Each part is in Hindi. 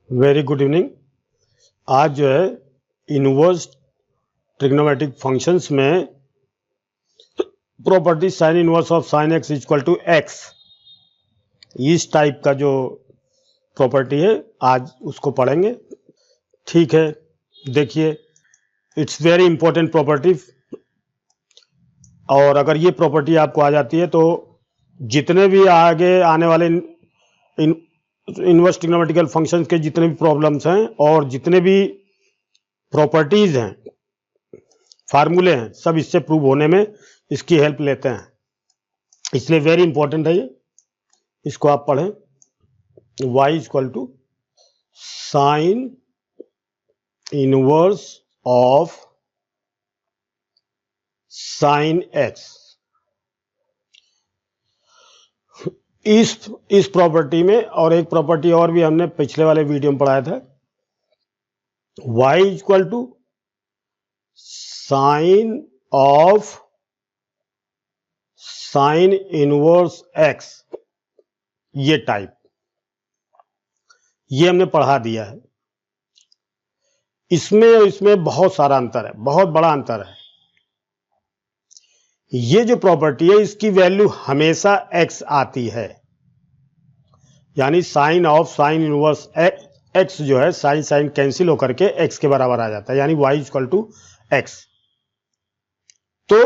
Very good evening. आज जो है इनवर्स ट्रिग्नोमेट्रिक फंक्शंस में property sine inverse of sine x equal to x, इस टाइप का जो प्रॉपर्टी है आज उसको पढ़ेंगे। ठीक है, देखिए इट्स वेरी इंपॉर्टेंट प्रॉपर्टी, और अगर ये प्रॉपर्टी आपको आ जाती है तो जितने भी आगे आने वाले इनवर्स ट्रिग्नोमेट्रिकल फंक्शंस के जितने भी प्रॉब्लम्स हैं और जितने भी प्रॉपर्टीज हैं, फार्मूले हैं, सब इससे प्रूव होने में इसकी हेल्प लेते हैं, इसलिए वेरी इंपॉर्टेंट है ये। इसको आप पढ़ें, y equal to sine inverse of sine x. इस प्रॉपर्टी में और एक प्रॉपर्टी और भी हमने पिछले वाले वीडियो में पढ़ाया था, y equal to sine of sine inverse x, ये टाइप, ये हमने पढ़ा दिया है। इसमें बहुत सारा अंतर है, बहुत बड़ा अंतर है। ये जो प्रॉपर्टी है इसकी वैल्यू हमेशा x आती है, यानी sine of sine inverse x जो है साइन साइन कैंसिल होकर के x के बराबर आ जाता है, यानी y इक्वल टू x। तो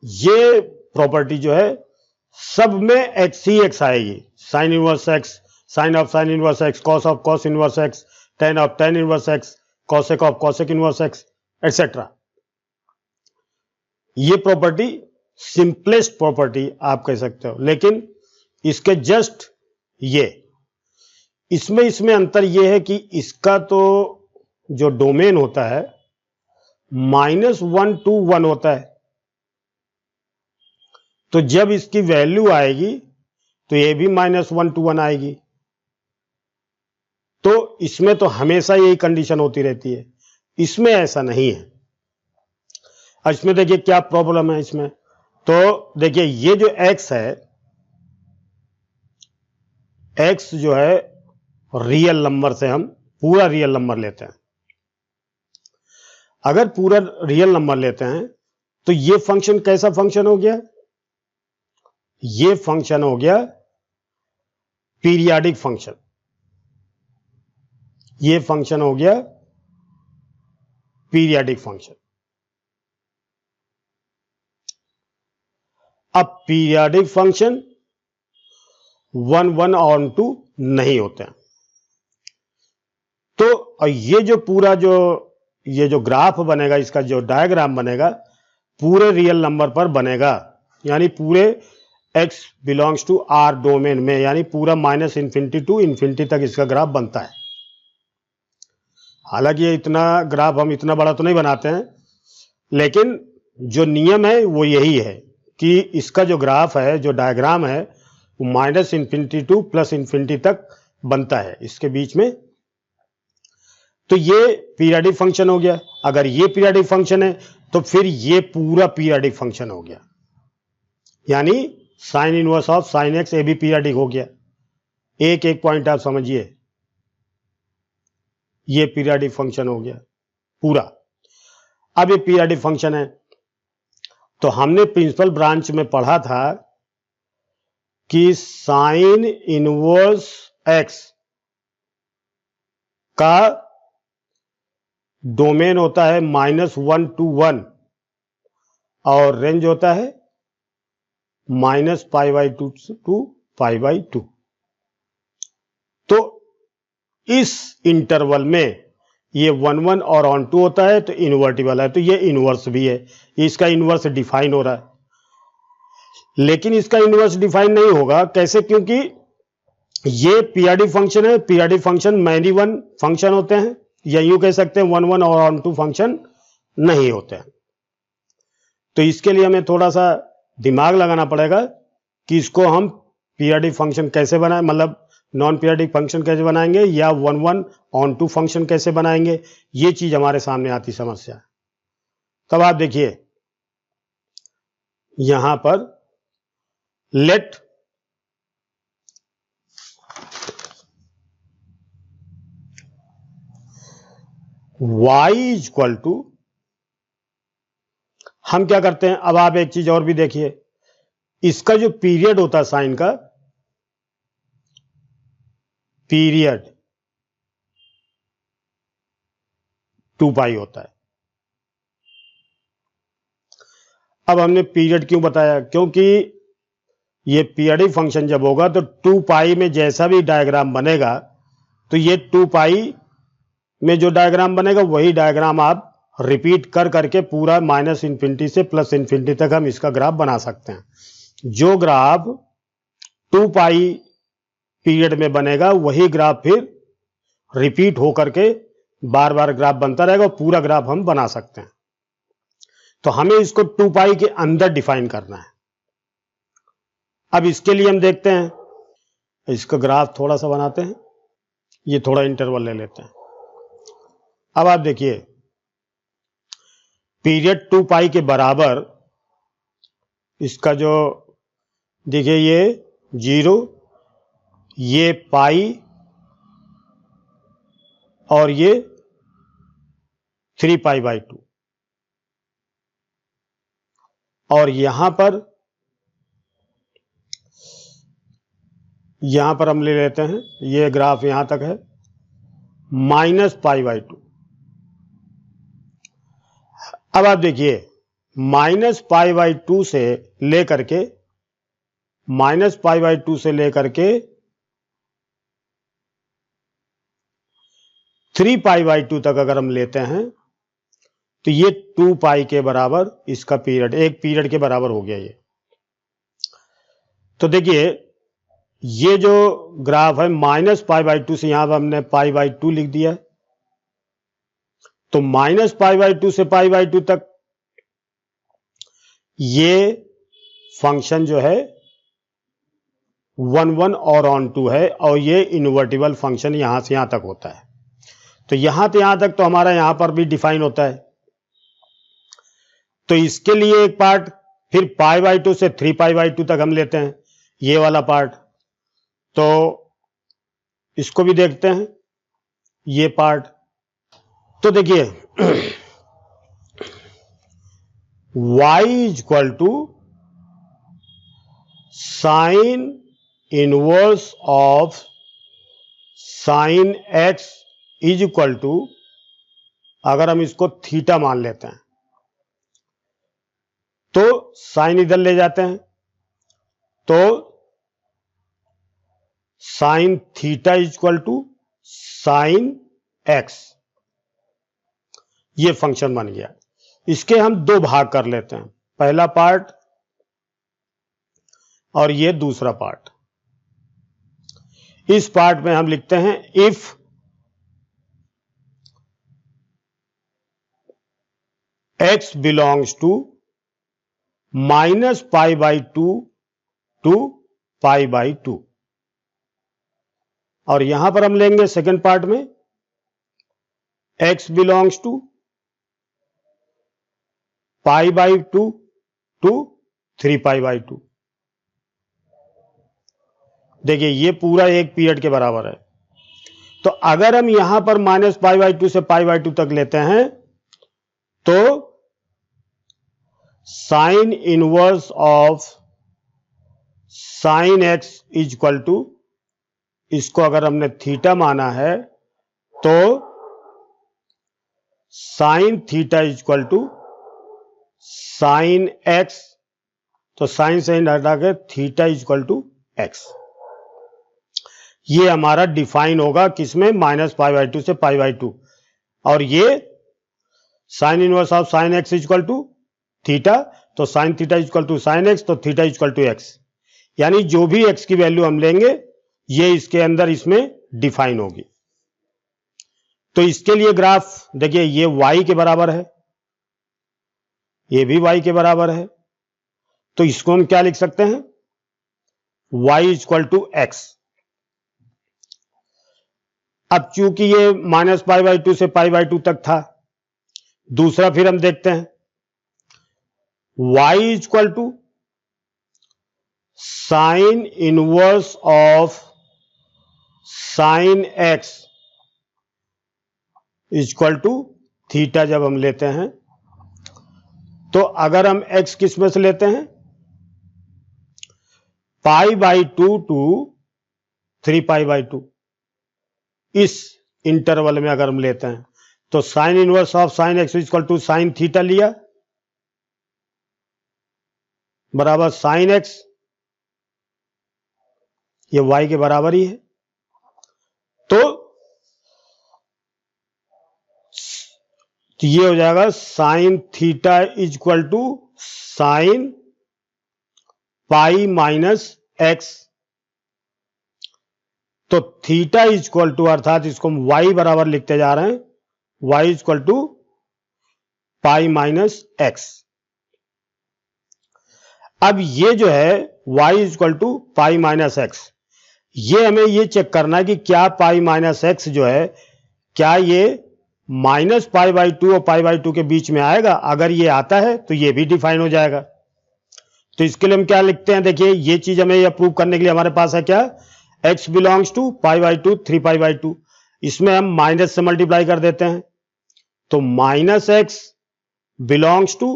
ये प्रॉपर्टी जो है सब में x ही x आएगी। Sine inverse x, sine of sine inverse x, cos of cos inverse x, tan of tan inverse x, cosec of cosec inverse x, etcetera. ये प्रॉपर्टी सिंपलेस्ट प्रॉपर्टी आप कह सकते हो, लेकिन इसके जस्ट ये इसमें अंतर ये है कि इसका तो जो डोमेन होता है -1 to 1 होता है, तो जब इसकी वैल्यू आएगी तो ये भी -1 to 1 आएगी। तो इसमें तो हमेशा यही कंडीशन होती रहती है, इसमें ऐसा नहीं है। अब इसमें देखिए क्या प्रॉब्लम है इसमें। तो देखिए ये जो x है, x जो है रियल नंबर से हम पूरा रियल नंबर लेते हैं। अगर पूरा रियल नंबर लेते हैं तो ये फंक्शन कैसा फंक्शन हो गया? ये फंक्शन हो गया पीरियाडिक फंक्शन। ये फंक्शन हो गया पीरियाडिक फंक्शन। अब पीरियाडिक फंक्शन 1 1 और 2 नहीं होते हैं। तो ये जो पूरा ये जो ग्राफ बनेगा, इसका जो डायग्राम बनेगा पूरे रियल नंबर पर बनेगा, यानी पूरे x belongs to R domain में, यानी पूरा -∞ टू ∞ तक इसका ग्राफ बनता है। हालांकि ये इतना ग्राफ हम इतना बड़ा तो नहीं बनाते हैं, लेकिन जो नियम है वो यही है कि इसका जो ग्राफ है, जो डायग्राम है, वो -∞ टू +∞ तक बनता है इसके बीच में। तो ये पीरियाडिक फंक्शन हो गया। अगर ये पीरियाडिक फंक्शन है तो फिर ये पूरा पीरियाडिक फंक्शन हो गया, यानी sign inverse of sine x ये भी पीरियाडिक हो गया। एक एक पॉइंट आप समझिए, ये पीरियाडिक फंक्शन हो गया पूरा। अब ये पीरियाडिक फंक्शन है तो हमने प्रिंसिपल ब्रांच में पढ़ा था कि साइन इनवर्स एक्स का डोमेन होता है -1 to 1 और रेंज होता है -π/2 to π/2। तो इस इंटरवल में ये 1 1 और ऑन 2 होता है तो इनवर्टिबल है, तो ये इनवर्स भी है। इसका इनवर्स डिफाइन हो रहा है, लेकिन इसका इनवर्स डिफाइन नहीं होगा। कैसे? क्योंकि ये पीरियाडिक फंक्शन है। Periodic function many one function होते हैं, या यूं कह सकते हैं 1 1 और ऑन 2 फंक्शन नहीं होते हैं। तो इसके लिए हमें थोड़ा सा दिमाग लगाना पड़ेगा कि इसको हम पीरियाडिक फंक्शन कैसे बनाएं, मतलब नॉन पीरियाडिक फंक्शन कैसे बनाएंगे, या 1 1 ऑन 2 फंक्शन कैसे बनाएंगे। ये चीज हमारे सामने आती समस्या। तब आप देखिए यहां पर let y is equal to, हम क्या करते हैं, अब आप एक चीज और भी देखिए, इसका जो पीरियड होता है साइन का, पीरियड 2 पाई होता है। अब हमने पीरियड क्यों बताया, क्योंकि ये पीरियडिक फंक्शन जब होगा तो 2 पाई में जैसा भी डायग्राम बनेगा, तो ये 2 पाई में जो डायग्राम बनेगा वही डायग्राम आप रिपीट कर करके पूरा माइनस इन्फिनिटी से प्लस इन्फिनिटी तक हम इसका ग्राफ बना सकते हैं। जो ग्राफ 2 पाई पीरियड में बनेगा वही ग्राफ फिर रिपीट होकर के बार बार ग्राफ बनता रहेगा और पूरा ग्राफ हम बना सकते हैं। तो हमें इसको 2 पाई के अंदर डिफाइन करना है। अब इसके लिए हम देखते हैं, इसका ग्राफ थोड़ा सा बनाते हैं, ये थोड़ा इंटरवल ले लेते हैं। अब आप देखिए, पीरियड 2 पाई के बराबर इसका जो देखिए ये 0, ये पाई और ये 3 पाई बाई 2, और यहां पर हम ले लेते हैं, ये ग्राफ यहां तक है माइनस पाई बाई 2। अब आप देखिए माइनस पाई बाई 2 से लेकर के 3 पाई बाई 2 तक अगर हम लेते हैं तो ये 2 पाई के बराबर इसका पीरियड, एक पीरियड के बराबर हो गया ये। तो देखिए ये जो ग्राफ है माइनस पाई बाई 2 से यहां पर हमने पाई बाई 2 लिख दिया, तो माइनस पाई बाई 2 से पाई बाई 2 तक ये फंक्शन जो है 1 1 और ऑन 2 है, और ये इन्वर्टिबल फंक्शन यहां से यहां तक होता है। तो यहां से यहां तक तो हमारा यहां पर भी डिफाइन होता है। तो इसके लिए एक पार्ट फिर पाई बाई 2 से 3 पाई बाई 2 तक हम लेते हैं, ये वाला पार्ट। तो इसको भी देखते हैं, ये पार्ट। तो देखिए y is equal to sine inverse of sine x is equal to, अगर हम इसको थीटा मान लेते हैं तो साइन इधर ले जाते हैं, तो sine theta is equal to sine x, ये फंक्शन बन गया। इसके हम 2 भाग कर लेते हैं, पहला पार्ट और ये दूसरा पार्ट। इस पार्ट में हम लिखते हैं if x belongs to minus pi by 2 to pi by 2, और यहां पर हम लेंगे सेकेंड पार्ट में x belongs to pi by 2 to 3 pi by 2। देखिए ये पूरा एक पीरियड के बराबर है। तो अगर हम यहां पर माइनस पाई बाई 2 से पाई बाई 2 तक लेते हैं तो sine inverse of sine x is equal to, इसको अगर हमने थीटा माना है तो sine theta is equal to sine x, तो साइन से हटा के theta is equal to x। ये हमारा डिफाइन होगा किसमें, माइनस पाई बाई 2 से पाई बाई 2, और ये sine inverse of sine x is equal to theta, तो sine theta is equal to sine x, तो theta is equal to x। यानी जो भी x की वैल्यू हम लेंगे ये इसके अंदर इसमें डिफाइन होगी। तो इसके लिए ग्राफ देखिए ये y के बराबर है, ये भी y के बराबर है, तो इसको हम क्या लिख सकते हैं, y is equal to x। अब चूंकि ये माइनस पाई बाई 2 से पाई बाई 2 तक था, दूसरा फिर हम देखते हैं y is equal to sine inverse of sine x equal to theta जब हम लेते हैं, तो अगर हम x किस में से लेते हैं, π/2 टू 3π/2, इस इंटरवल में अगर हम लेते हैं तो sine inverse of sine x equal to sine theta लिया बराबर साइन एक्स, ये y के बराबर ही है। तो ये हो जाएगा sine theta equal to sine pi minus x. तो थीटा इक्वल टू, अर्थात इसको हम y बराबर लिखते जा रहे हैं, y equal to pi minus x. अब ये जो है y equal to pi minus x, ये हमें ये चेक करना है कि क्या पाई माइनस एक्स जो है, क्या ये माइनस π/2 और π/2 के बीच में आएगा। अगर ये आता है तो ये भी डिफाइन हो जाएगा। तो इसके लिए हम क्या लिखते हैं, देखिए ये चीज हमें यह प्रूव करने के लिए हमारे पास है क्या, x बिलोंग्स टू π/2 3π/2, इसमें हम माइनस से मल्टीप्लाई कर देते हैं, तो minus x belongs to,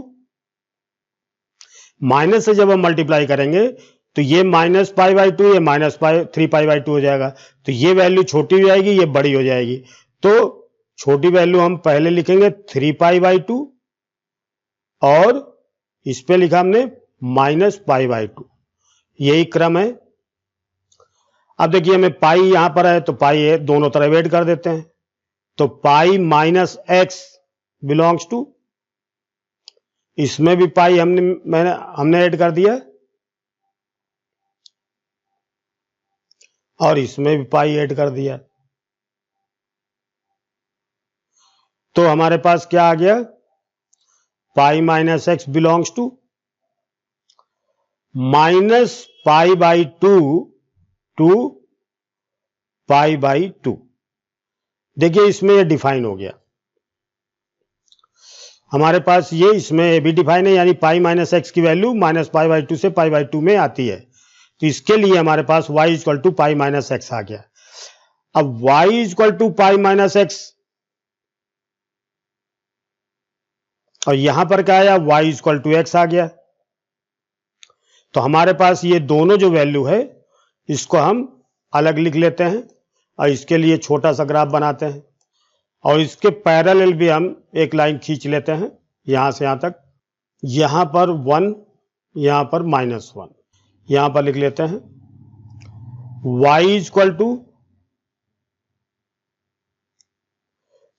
minus से जब हम मल्टीप्लाई करेंगे तो ये माइनस π/2, ये माइनस 3π/2 हो जाएगा। तो ये वैल्यू छोटी हो जाएगी, ये बड़ी हो जाएगी। तो छोटी वैल्यू हम पहले लिखेंगे 3π/2 और इस पे लिखा हमने माइनस π/2, यही क्रम है। अब देखिए हमें पाई यहां पर है तो पाई है, दोनों तरफ ऐड कर देते हैं, तो pi minus x belongs to, इसमें भी पाई हमने ऐड कर दिया और इसमें भी पाई ऐड कर दिया। तो हमारे पास क्या आ गया, pi minus x belongs to minus π/2 to π/2। देखिए इसमें ये डिफाइन हो गया हमारे पास, ये इसमें भी डिफाइन है, यानी पाई माइनस एक्स की वैल्यू माइनस π/2 से π/2 में आती है। तो इसके लिए हमारे पास y equal to pi minus x आ गया। अब y equal to pi minus x, और यहां पर क्या आया, y इक्वल टू एक्स आ गया। तो हमारे पास ये दोनों जो वैल्यू है इसको हम अलग लिख लेते हैं और इसके लिए छोटा सा ग्राफ बनाते हैं और इसके पैरेलल भी हम एक लाइन खींच लेते हैं यहां से यहां तक, यहां पर 1, यहां पर -1, यहां पर लिख लेते हैं y equal to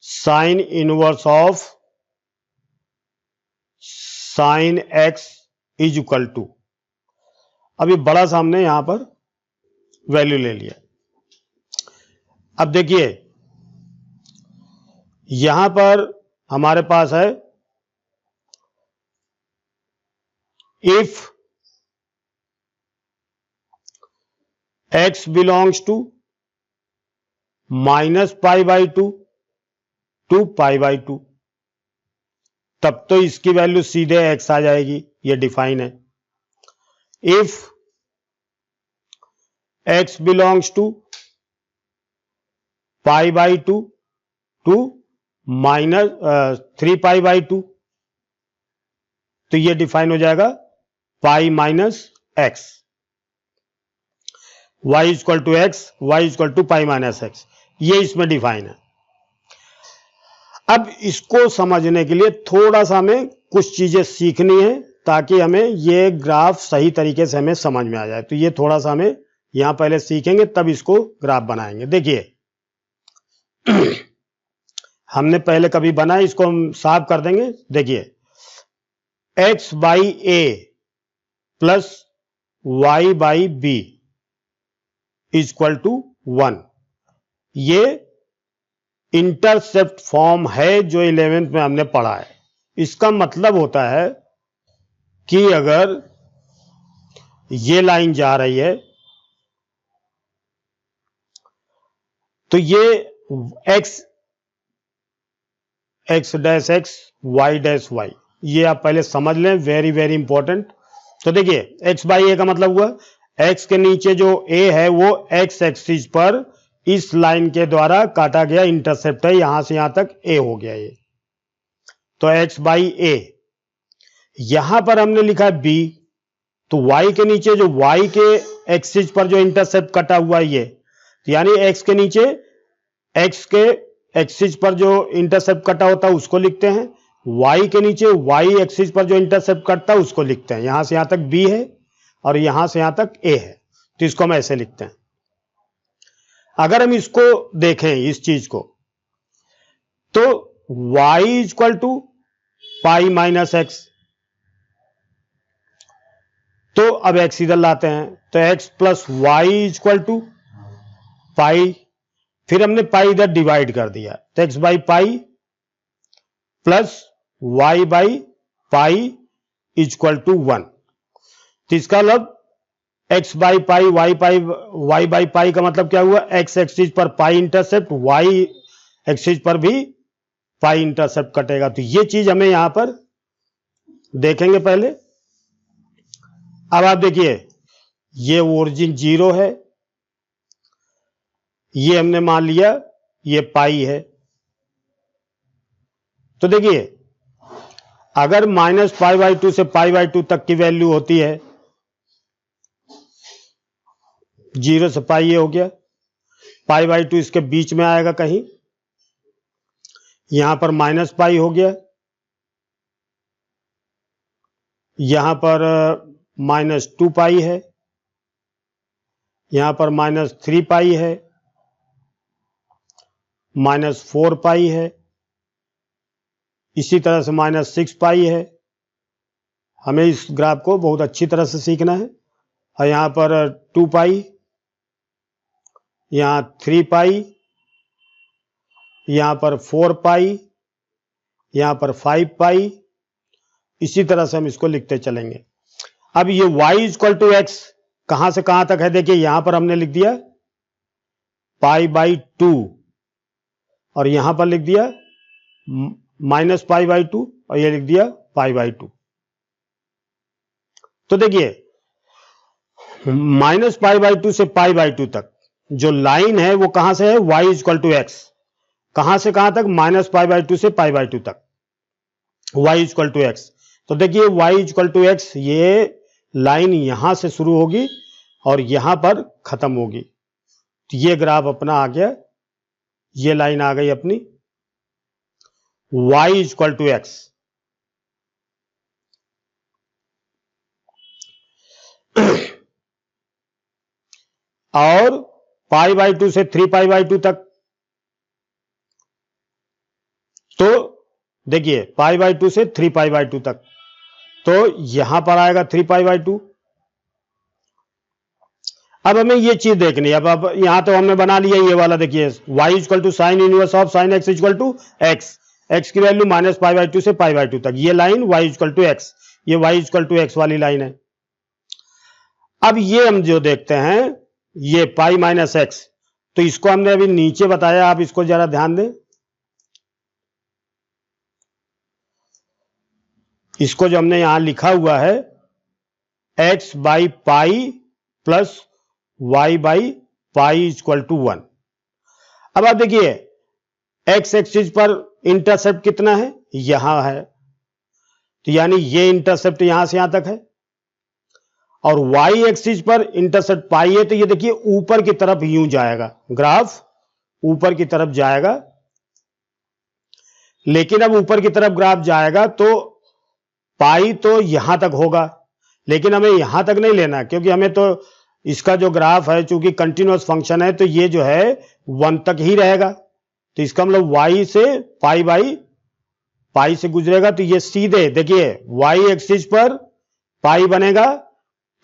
sine inverse of sine x is equal to, अभी बड़ा सा हमने यहां पर वैल्यू ले लिया। अब देखिए यहां पर हमारे पास है if x belongs to minus π/2 to π/2, तब तो इसकी वैल्यू सीधे x आ जाएगी, ये डिफाइन है। If x belongs to π/2 to minus 3π/2, तो ये डिफाइन हो जाएगा pi minus x, y equal to x, y equal to pi minus x, ये इसमें डिफाइन है। अब इसको समझने के लिए थोड़ा सा हमें कुछ चीजें सीखनी है ताकि हमें ये ग्राफ सही तरीके से हमें समझ में आ जाए। तो ये थोड़ा सा हमें यहां पहले सीखेंगे तब इसको ग्राफ बनाएंगे। देखिए हमने पहले कभी बनाया, इसको हम साफ कर देंगे। देखिए x/a plus y/b equal to 1, ये इंटरसेप्ट फॉर्म है जो 11th में हमने पढ़ा है। इसका मतलब होता है कि अगर ये लाइन जा रही है तो ये x dash x, y dash y, ये आप पहले समझ लें, वेरी वेरी इंपॉर्टेंट। तो देखिए x/a का मतलब हुआ x के नीचे जो a है वो x एक्सिस पर इस लाइन के द्वारा काटा गया इंटरसेप्ट है, यहां से यहां तक ए हो गया ये, तो x बाई ए। यहां पर हमने लिखा बी, तो y के नीचे जो y के एक्सिस पर जो इंटरसेप्ट कटा हुआ है ये, तो यानी x के नीचे x के एक्सिस पर जो इंटरसेप्ट कटा होता है उसको लिखते हैं, y के नीचे y एक्सिस पर जो इंटरसेप्ट कटता है उसको लिखते हैं। यहां से यहां तक b है और यहां से यहां तक a है, तो इसको हम ऐसे लिखते हैं। अगर हम इसको देखें इस चीज को, तो y equal to pi minus x, तो अब x इधर लाते हैं, तो x plus y equal to pi, फिर हमने पाई इधर डिवाइड कर दिया, तो x by pi plus y by pi equal to 1। तो इसका मतलब x by pi y by pi का मतलब क्या हुआ, x एक्सिस पर पाई इंटरसेप्ट, y एक्सिस पर भी पाई इंटरसेप्ट कटेगा। तो ये चीज हमें यहां पर देखेंगे पहले। अब आप देखिए, ये ओरिजिन 0 है, ये हमने मान लिया ये पाई है। तो देखिए, अगर माइनस पाई बाई 2 से पाई बाई 2 तक की वैल्यू होती है, 0 से पाई ये हो गया, पाई बाई 2 इसके बीच में आएगा कहीं, यहां पर माइनस पाई हो गया, यहां पर माइनस 2 पाई है, यहां पर माइनस 3 पाई है, माइनस 4 पाई है, इसी तरह से माइनस 6 पाई है। हमें इस ग्राफ को बहुत अच्छी तरह से सीखना है। और यहां पर 2 पाई, यहां 3 पाई, यहां पर 4 पाई, यहां पर 5 पाई, इसी तरह से हम इसको लिखते चलेंगे। अब ये y इक्वल टू एक्स कहां से कहां तक है, देखिए यहां पर हमने लिख दिया पाई बाई 2 और यहां पर लिख दिया माइनस पाई बाई 2 और ये लिख दिया पाई बाई 2। तो देखिए, माइनस पाई बाई 2 से पाई बाई 2 तक जो लाइन है वो कहां से है, y इक्वल टू एक्स, कहां से कहां तक, माइनस पाई बाई 2 से पाई बाई 2 तक, y इक्वल टू एक्स। तो देखिए y इक्वल टू एक्स, ये लाइन यहां से शुरू होगी और यहां पर खत्म होगी। तो ये ग्राफ अपना आ गया, ये लाइन आ गई अपनी y इक्वल टू एक्स। और पाई बाई 2 से 3 पाई बाई 2 तक, तो देखिए पाई बाई 2 से 3 पाई बाई 2 तक, तो यहां पर आएगा 3 पाई बाई 2। अब हमें ये चीज देखनी है। अब यहां तो हमने बना लिया ये वाला, देखिए y equal to sine inverse of sine x equal to x, x की वैल्यू माइनस पाई बाई 2 से पाई बाई 2 तक, ये line y equal to x, ये y इक्वल टू एक्स वाली लाइन है। अब ये हम जो देखते हैं ये पाई माइनस एक्स, तो इसको हमने अभी नीचे बताया, आप इसको जरा ध्यान दें। इसको जो हमने यहां लिखा हुआ है x by pi plus y by pi equal to 1। अब आप देखिए x एक्सिस पर इंटरसेप्ट कितना है, यहां है, तो यानी ये इंटरसेप्ट यहां से यहां तक है, और y एक्सिस पर इंटरसेप्ट पाई है, तो ये देखिए ऊपर की तरफ यूं जाएगा, ग्राफ ऊपर की तरफ जाएगा। लेकिन अब ऊपर की तरफ ग्राफ जाएगा तो पाई तो यहां तक होगा, लेकिन हमें यहां तक नहीं लेना, क्योंकि हमें तो इसका जो ग्राफ है चूंकि कंटिन्यूअस फंक्शन है, तो ये जो है 1 तक ही रहेगा। तो इसका मतलब y से पाई बाई पाई से गुजरेगा, तो ये सीधे देखिए y एक्सिस पर पाई बनेगा,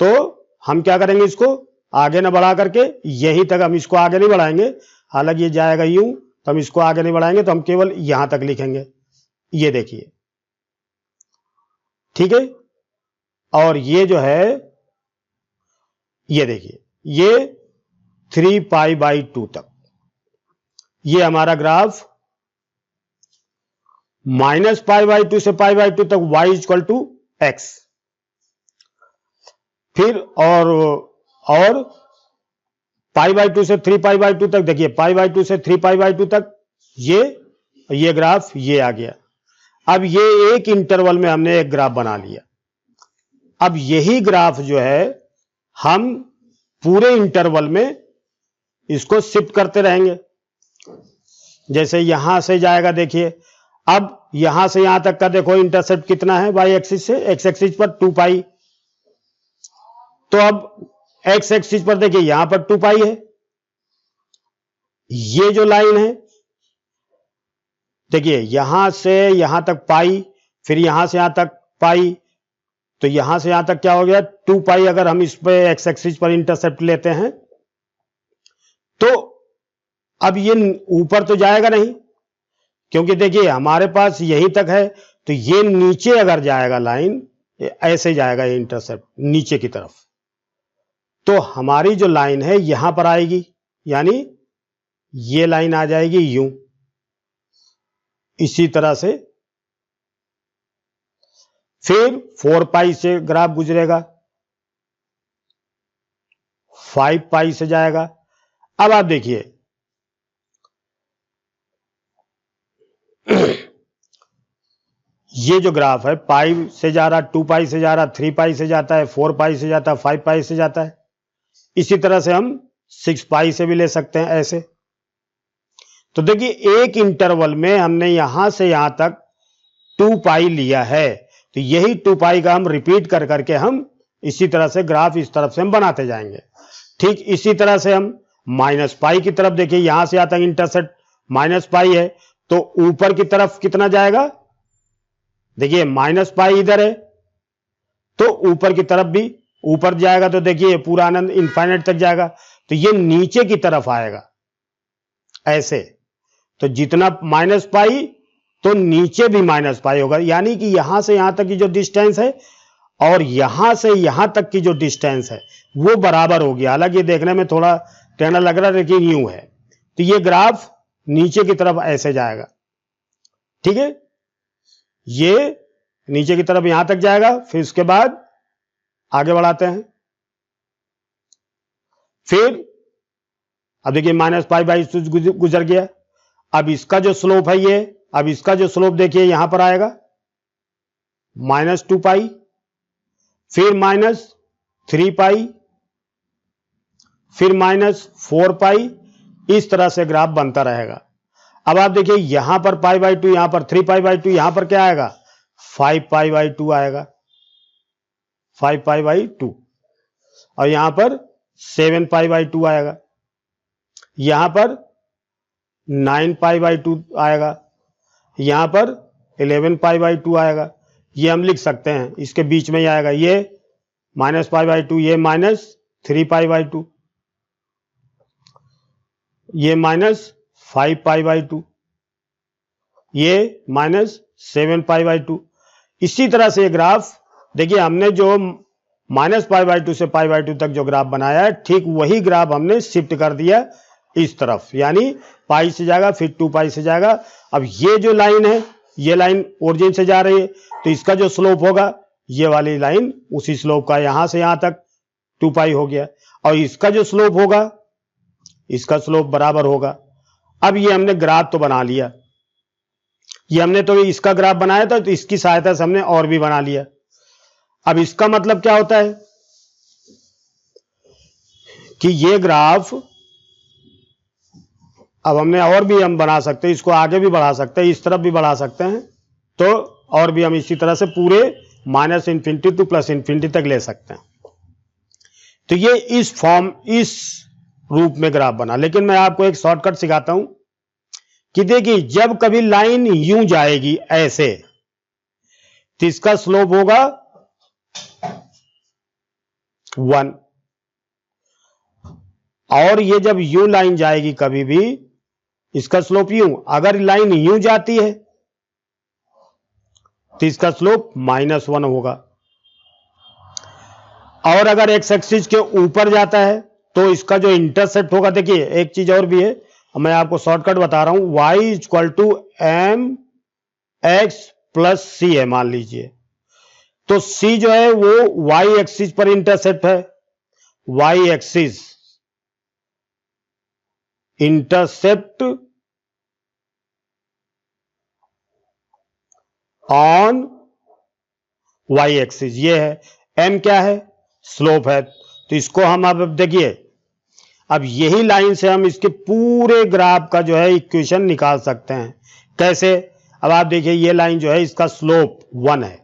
तो हम क्या करेंगे, इसको आगे ना बढ़ा करके यहीं तक, हम इसको आगे नहीं बढ़ाएंगे, हालांकि ये जाएगा यूं, तो हम इसको आगे नहीं बढ़ाएंगे, तो हम केवल यहां तक लिखेंगे, ये देखिए, ठीक है। और ये जो है, ये देखिए ये 3 पाई बाई 2 तक, ये हमारा ग्राफ माइनस पाई बाई 2 से पाई बाई 2 तक y इक्वल टू एक्स। फिर और π/2 से 3π/2 तक, देखिए π/2 से 3π/2 तक ये ग्राफ ये आ गया। अब ये एक इंटरवल में हमने एक ग्राफ बना लिया। अब यही ग्राफ जो है हम पूरे इंटरवल में इसको शिफ्ट करते रहेंगे। जैसे यहां से जाएगा, देखिए अब यहां से यहां तक का देखो इंटरसेप्ट कितना है वाई एक्सिस से, एक्स एक्सिस पर 2π। तो अब एक्स एक्सिस पर देखिए यहां पर 2π है। ये जो लाइन है देखिए यहां से यहां तक पाई, फिर यहां से यहां तक पाई, तो यहां से यहां तक क्या हो गया 2π। अगर हम इस पे एक्स एक्सिस पर इंटरसेप्ट लेते हैं तो अब ये ऊपर तो जाएगा नहीं, क्योंकि देखिए हमारे पास यहीं तक है। तो ये नीचे अगर जाएगा लाइन, ऐसे जाएगा ये इंटरसेप्ट नीचे की तरफ, तो हमारी जो लाइन है यहां पर आएगी, यानी ये लाइन आ जाएगी यूं। इसी तरह से फिर 4π से ग्राफ गुजरेगा, 5π से जाएगा। अब आप देखिए ये जो ग्राफ है पाई से जा रहा, 2π से जा रहा, 3π से जाता है, 4π से जाता है, 5π से जाता है। इसी तरह से हम 6π से भी ले सकते हैं ऐसे। तो देखिए एक इंटरवल में हमने यहां से यहां तक 2π लिया है, तो यही 2π का हम रिपीट कर करके हम इसी तरह से ग्राफ इस तरफ से हम बनाते जाएंगे। ठीक इसी तरह से हम -π की तरफ देखिए, यहां से यहां तक इंटरसेप्ट -π है, तो ऊपर की तरफ कितना जाएगा, देखिए -π इधर है, तो ऊपर की तरफ भी ऊपर जाएगा, तो देखिए पूरा आनंद इनफाइनाइट तक जाएगा। तो ये नीचे की तरफ आएगा ऐसे, तो जितना -π तो नीचे भी -π होगा, यानी कि यहां से यहां तक की जो डिस्टेंस है और यहां से यहां तक की जो डिस्टेंस है वो बराबर होगी। हालांकि ये देखने में थोड़ा टेढ़ा लग रहा है, लेकिन यूं है। तो ये ग्राफ नीचे की तरफ ऐसे जाएगा, ठीक है, ये नीचे की तरफ यहां तक जाएगा। फिर उसके बाद आगे बढ़ाते हैं। फिर अब देखिए -π/2 गुजर गया। अब इसका जो स्लोप है ये, अब इसका जो स्लोप देखिए यहां पर आएगा -2π, फिर -3π, फिर -4π। इस तरह से ग्राफ बनता रहेगा। अब आप देखिए यहां पर π/2, यहां पर 3π/2, यहां पर क्या आएगा 5π/2 आएगा, 5π/2, और यहां पर 7π/2 आएगा, यहां पर 9π/2 आएगा, यहां पर 11π/2 आएगा। ये हम लिख सकते हैं, इसके बीच में ही आएगा ये -π/2, ये -3π/2, ये -5π/2, ये -7π/2। इसी तरह से ये ग्राफ देखिए हमने जो -π/2 से π/2 तक जो ग्राफ बनाया है, ठीक वही ग्राफ हमने शिफ्ट कर दिया इस तरफ, यानी π से जाएगा, फिर 2π से जाएगा। अब ये जो लाइन है, ये लाइन ओरिजिन से जा रही है, तो इसका जो स्लोप होगा ये वाली लाइन उसी स्लोप का यहां से यहां तक 2π हो गया, और इसका जो स्लोप होगा इसका स्लोप बराबर होगा। अब ये हमने ग्राफ तो बना लिया, ये हमने तो इसका ग्राफ बनाया था, तो इसकी सहायता से हमने और भी बना लिया। अब इसका मतलब क्या होता है कि ये ग्राफ अब हमने और भी हम बना सकते हैं, इसको आगे भी बढ़ा सकते हैं, इस तरफ भी बढ़ा सकते हैं, तो और भी हम इसी तरह से पूरे -∞ to +∞ तक ले सकते हैं। तो ये इस फॉर्म, इस रूप में ग्राफ बना। लेकिन मैं आपको एक शॉर्टकट सिखाता हूं कि देखिए जब कभी लाइन यूं जाएगी ऐसे, तो इसका स्लोप होगा 1, और ये जब यूं लाइन जाएगी कभी भी, इसका स्लोप यूं, अगर लाइन यूं जाती है तो इसका स्लोप -1 होगा, और अगर एक्स एक्सिस के ऊपर जाता है तो इसका जो इंटरसेप्ट होगा, देखिए एक चीज और भी है, मैं आपको शॉर्टकट बता रहा हूं, y = mx + c है मान लीजिए। तो c जो है वो y एक्सिस पर इंटरसेप्ट है, y axis intercept on y axis, ये है। एम क्या है? स्लोप है। तो इसको हम अब देखिए, अब यही लाइन से हम इसके पूरे ग्राफ का जो है इक्वेशन निकाल सकते हैं। कैसे? अब आप देखिए, ये लाइन जो है इसका स्लोप 1 है,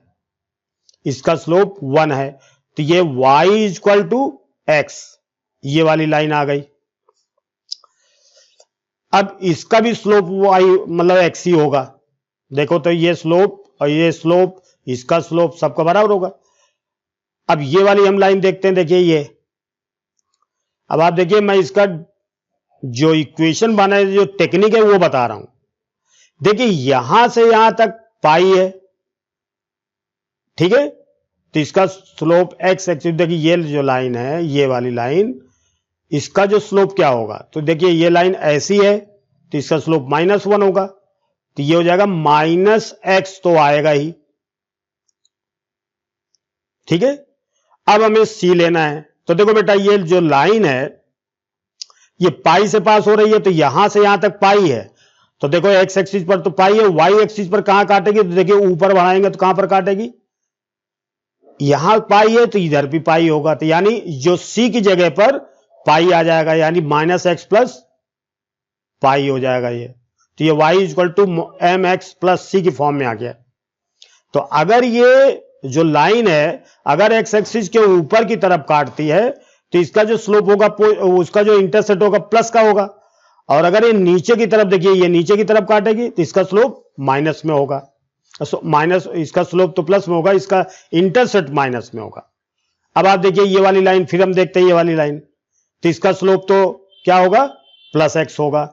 इसका स्लोप 1 है, तो ये y इक्वल टू एक्स, ये वाली लाइन आ गई। अब इसका भी स्लोप y मतलब x ही होगा। देखो तो ये स्लोप और ये स्लोप, इसका स्लोप सबका बराबर होगा। अब ये वाली हम लाइन देखते हैं, देखिए ये। अब आप देखिए, मैं इसका जो इक्वेशन बना, जो टेक्निक है वो बता रहा हूं। देखिए यहां से यहां तक पाई है, ठीक है, तो इसका स्लोप x एक्सिस, देखिए ये जो लाइन है, ये वाली लाइन, इसका जो स्लोप क्या होगा? तो देखिए ये लाइन ऐसी है, तो इसका स्लोप -1 होगा, तो ये हो जाएगा -x, तो आएगा ही, ठीक है। अब हमें c लेना है। तो देखो बेटा, ये जो लाइन है ये पाई से पास हो रही है, तो यहां से यहां तक पाई है। तो देखो x एक्सिस पर तो पाई है, y एक्सिस पर कहां काटेगी? तो देखिए ऊपर बढ़ाएंगे तो कहां पर काटेगी? यहां पाई है तो इधर भी पाई होगा, तो यानी जो c की जगह पर पाई आ जाएगा, यानी -x प्लस पाई हो जाएगा ये। तो ये y equal to mx plus c की फॉर्म में आ गया। तो अगर ये जो लाइन है अगर x एक्सिस के ऊपर की तरफ काटती है तो इसका जो स्लोप होगा, उसका जो इंटरसेप्ट होगा प्लस का होगा, और अगर ये नीचे की तरफ, देखिए ये नीचे की तरफ काटेगी तो इसका स्लोप माइनस में होगा, माइनस, इसका स्लोप तो प्लस में होगा, इसका इंटरसेप्ट माइनस में होगा। अब आप देखिए ये वाली लाइन, फिर हम देखते हैं ये वाली लाइन, तो इसका स्लोप तो क्या होगा? +x होगा,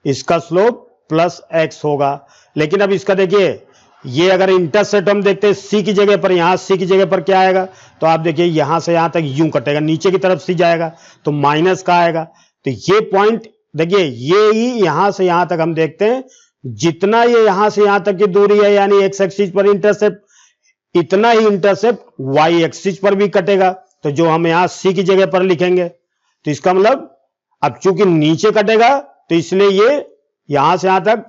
इसका स्लोप +x होगा। लेकिन अब इसका देखिए, ये अगर इंटरसेप्ट हम देखते हैं c की जगह पर, यहां c की जगह पर क्या आएगा? तो आप देखिए यहां से यहां तक यूं कटेगा, नीचे की तरफ c जाएगा तो माइनस का आएगा। तो ये पॉइंट देखिए, ये ही यहां से यहां तक हम देखते हैं, जितना ये यहां से यहां तक की दूरी है, यानी x एक्सिस पर इंटरसेप्ट, इतना ही इंटरसेप्ट y एक्सिस पर भी कटेगा। तो जो हम यहां c की जगह पर लिखेंगे, तो इसका मतलब, अब चूंकि नीचे कटेगा तो इसलिए ये यहां से यहां तक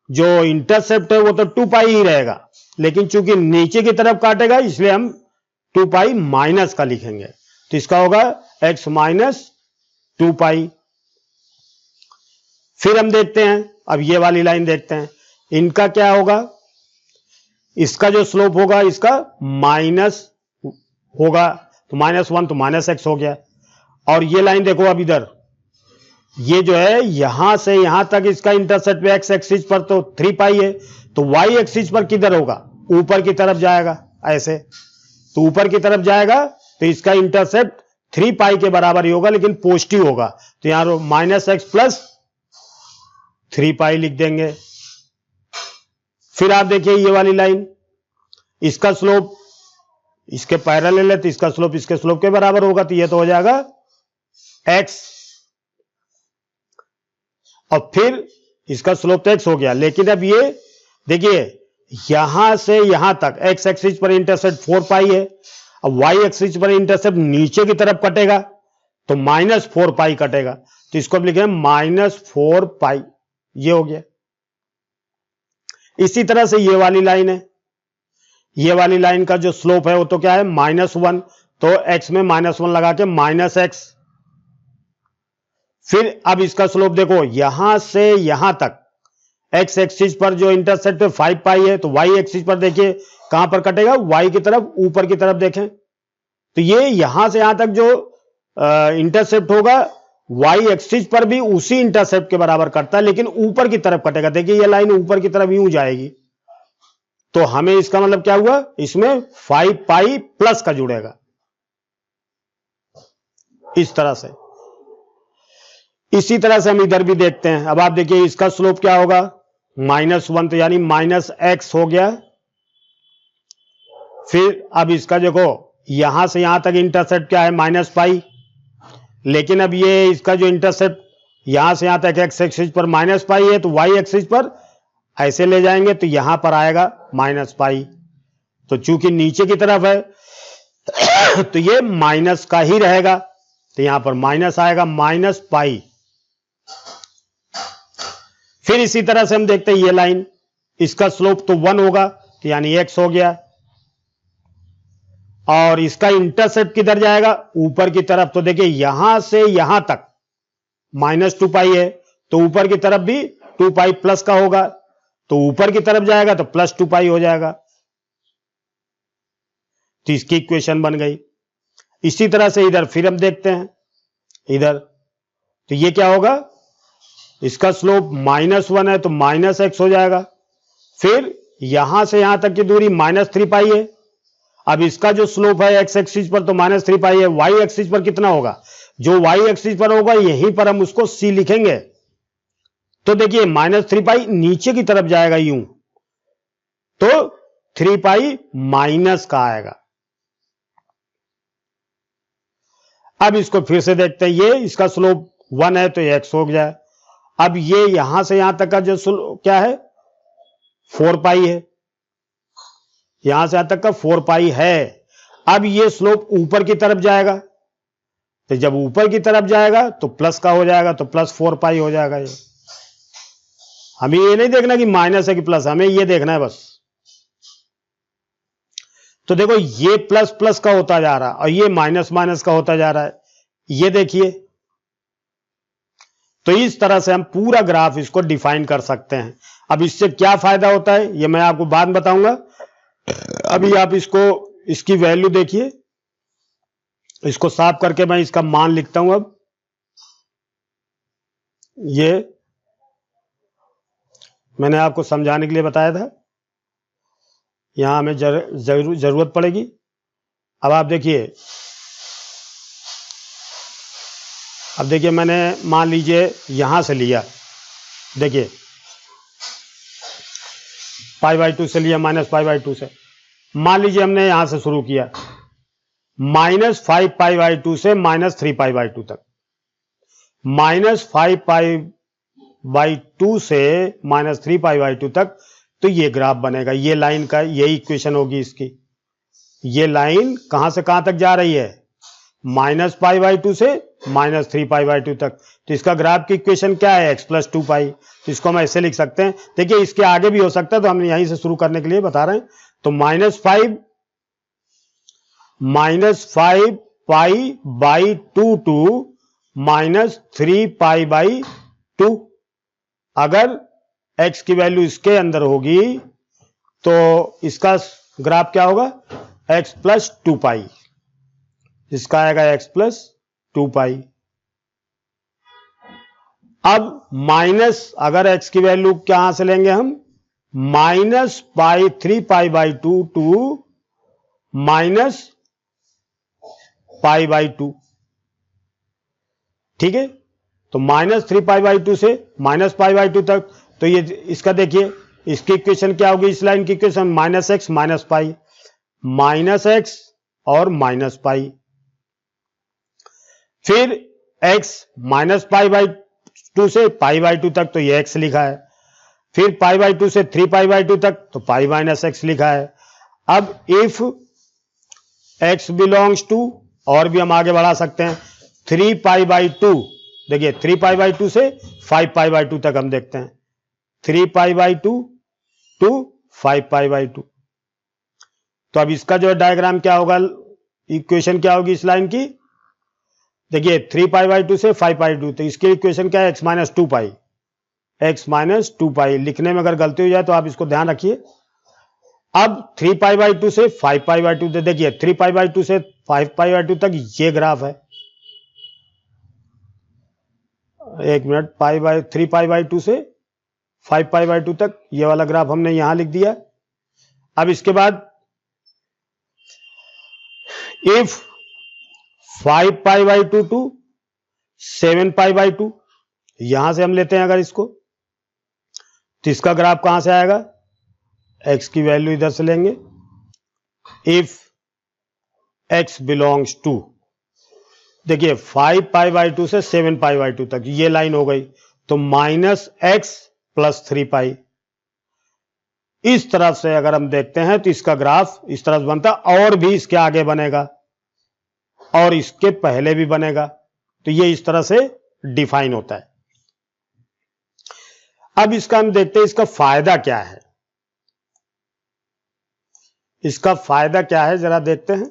जो इंटरसेप्ट है वो तो 2 पाई ही रहेगा, लेकिन चूंकि नीचे की तरफ काटेगा इसलिए हम 2 पाई माइनस का लिखेंगे। तो इसका होगा x माइनस 2 पाई। फिर हम देखते हैं, अब ये वाली लाइन देखते हैं, इनका क्या होगा? इसका जो स्लोप होगा इसका माइनस होगा, तो -1 तो -x हो गया। और ये लाइन देखो, अब इधर ये जो है यहां से यहां तक इसका इंटरसेप्ट x एक्सिस पर तो 3 पाई है, तो y एक्सिस पर किधर होगा? ऊपर की तरफ जाएगा, ऐसे, तो ऊपर की तरफ जाएगा तो इसका इंटरसेप्ट 3 पाई के बराबर ही होगा, लेकिन पॉजिटिव होगा, तो यहां -x प्लस 3 पाई लिख देंगे। फिर आप देखिए ये वाली लाइन, इसका स्लोप इसके पैरेलल है, तो इसका स्लोप इसके स्लोप के बराबर होगा, तो ये तो हो जाएगा x, और फिर इसका स्लोप तो x हो गया। लेकिन अब ये देखिए, यहां से यहां तक x एक्सिस पर इंटरसेप्ट 4 पाई है, अब y एक्सिस पर इंटरसेप्ट नीचे की तरफ कटेगा तो -4 पाई कटेगा, तो इसको अब लिखें -4 पाई, ये हो गया। इसी तरह से ये वाली लाइन है, ये वाली लाइन का जो स्लोप है वो तो क्या है? -1, तो x में -1 लगा के -x। फिर अब इसका स्लोप देखो, यहां से यहां तक x एक्सिस पर जो इंटरसेप्ट 5 पाई है, तो y एक्सिस पर देखिए कहां पर कटेगा? y की तरफ, ऊपर की तरफ देखें, तो ये यहां से यहां तक जो इंटरसेप्ट होगा y एक्सिस पर भी उसी इंटरसेप्ट के बराबर कटता है, लेकिन ऊपर की तरफ कटेगा। देखिए ये लाइन ऊपर की तरफ यूं जाएगी, तो हमें इसका मतलब क्या हुआ? इसमें 5 पाई प्लस का जुड़ेगा, इस तरह से। इसी तरह से हम इधर भी देखते हैं। अब आप देखिए इसका स्लोप क्या होगा? -1, तो यानी -x हो गया। फिर अब इसका देखो, यहां से यहां तक इंटरसेप्ट क्या है? -पाई, लेकिन अब ये इसका जो इंटरसेप्ट यहां से यहां तक x एक्सिस पर -पाई है, तो y एक्सिस पर ऐसे ले जाएंगे तो यहां पर आएगा -पाई, तो चूंकि नीचे की तरफ है तो ये माइनस का ही रहेगा, तो यहां पर माइनस आएगा, -पाई। फिर इसी तरह से हम देखते हैं ये लाइन, इसका स्लोप तो 1 होगा, तो यानी x हो गया, और इसका इंटरसेप्ट किधर जाएगा, ऊपर की तरफ। तो देखिए यहां से यहां तक -2π है, तो ऊपर की तरफ भी 2π प्लस का होगा, तो ऊपर की तरफ जाएगा तो +2π हो जाएगा। तो इसकी इक्वेशन बन गई। इसी तरह से इधर फिर हम देखते हैं, इधर तो ये क्या होगा, इसका स्लोप -1 है तो -x हो जाएगा। फिर यहां से यहां तक की दूरी -3π है। अब इसका जो स्लोप है x एक्सिस पर तो -3π है, y एक्सिस पर कितना होगा, जो y एक्सिस पर होगा यहीं पर हम उसको c लिखेंगे। तो देखिए -3π नीचे की तरफ जाएगा यूं, तो 3π माइनस का आएगा। अब इसको फिर से देखते हैं, ये इसका स्लोप 1 है तो x हो गया। अब ये यहां से यहां तक का जो क्या है 4π है, यहां से यहां तक का 4π है। अब ये स्लोप ऊपर की तरफ जाएगा, तो जब ऊपर की तरफ जाएगा तो प्लस का हो जाएगा, तो +4π हो जाएगा। ये हमें ये नहीं देखना कि माइनस है कि प्लस, हमें ये देखना है बस। तो देखो ये प्लस प्लस का होता जा रहा है और ये माइनस माइनस का होता जा रहा है, ये देखिए। तो इस तरह से हम पूरा ग्राफ इसको डिफाइन कर सकते हैं। अब इससे क्या फायदा होता है ये मैं आपको बाद में बताऊंगा। अभी आप इसकी वैल्यू देखिए, इसको साफ करके मैं इसका मान लिखता हूं। अब ये मैंने आपको समझाने के लिए बताया था, यहां हमें जरूरत पड़ेगी। अब आप देखिए, अब देखिए मैंने मान लीजिए यहां से लिया, देखिए π/2 से लिया, -π/2 से। मान लीजिए हमने यहां से शुरू किया -5π/2 से -3π/2 तक, -5π/2 से -3π/2 तक। तो ये ग्राफ बनेगा, ये लाइन का यही इक्वेशन होगी इसकी। ये लाइन कहां से कहां तक जा रही है, -π/2 से -3π/2 तक। तो इसका ग्राफ की इक्वेशन क्या है, x + 2π। तो इसको हम ऐसे लिख सकते हैं। देखिए इसके आगे भी हो सकता है, तो हम यहीं से शुरू करने के लिए बता रहे हैं। तो -5π/2 to -3π/2। अगर x की वैल्यू इसके अंदर होगी तो इसका ग्राफ क्या होगा, x + 2π। इसका आएगा x + 2π। अब माइनस, अगर x की वैल्यू कहां से लेंगे हम, -3π/2 to -π/2। ठीक है, तो -3π/2 से -π/2 तक। तो ये इसका देखिए, इसकी इक्वेशन क्या होगी, इस लाइन की इक्वेशन -x - π, -x और -π। फिर x -π/2 से π/2 तक, तो ये x लिखा है। फिर π/2 से 3π/2 तक, तो π - x लिखा है। अब इफ x बिलोंग्स टू, और भी हम आगे बढ़ा सकते हैं, 3π/2। देखिए 3π/2 से 5π/2 तक हम देखते हैं, 3π/2 to 5π/2। तो अब इसका जो डायग्राम क्या होगा, इक्वेशन क्या होगी इस लाइन की, देखिए 3π/2 से 5π/2। तो इसकी इक्वेशन क्या है, x - 2π। x - 2π लिखने में अगर गलती हो जाए तो आप इसको ध्यान रखिए। अब 3π/2 से 5π/2, देखिए 3π/2 से 5π/2 तक ये ग्राफ है। एक मिनट, 3π/2 से 5π/2 तक ये वाला ग्राफ हमने यहां लिख दिया। अब इसके बाद इफ 5π/2 to 7π/2, यहां से हम लेते हैं अगर इसको, तो इसका ग्राफ कहां से आएगा, x की वैल्यू इधर से लेंगे। इफ x बिलोंग्स टू, देखिए 5π/2 से 7π/2 तक ये लाइन हो गई, तो -x + 3π। इस तरफ से अगर हम देखते हैं तो इसका ग्राफ इस तरह से बनता, और भी इसके आगे बनेगा और इसके पहले भी बनेगा। तो ये इस तरह से डिफाइन होता है। अब इसका हम देखते हैं इसका फायदा क्या है। इसका फायदा क्या है जरा देखते हैं।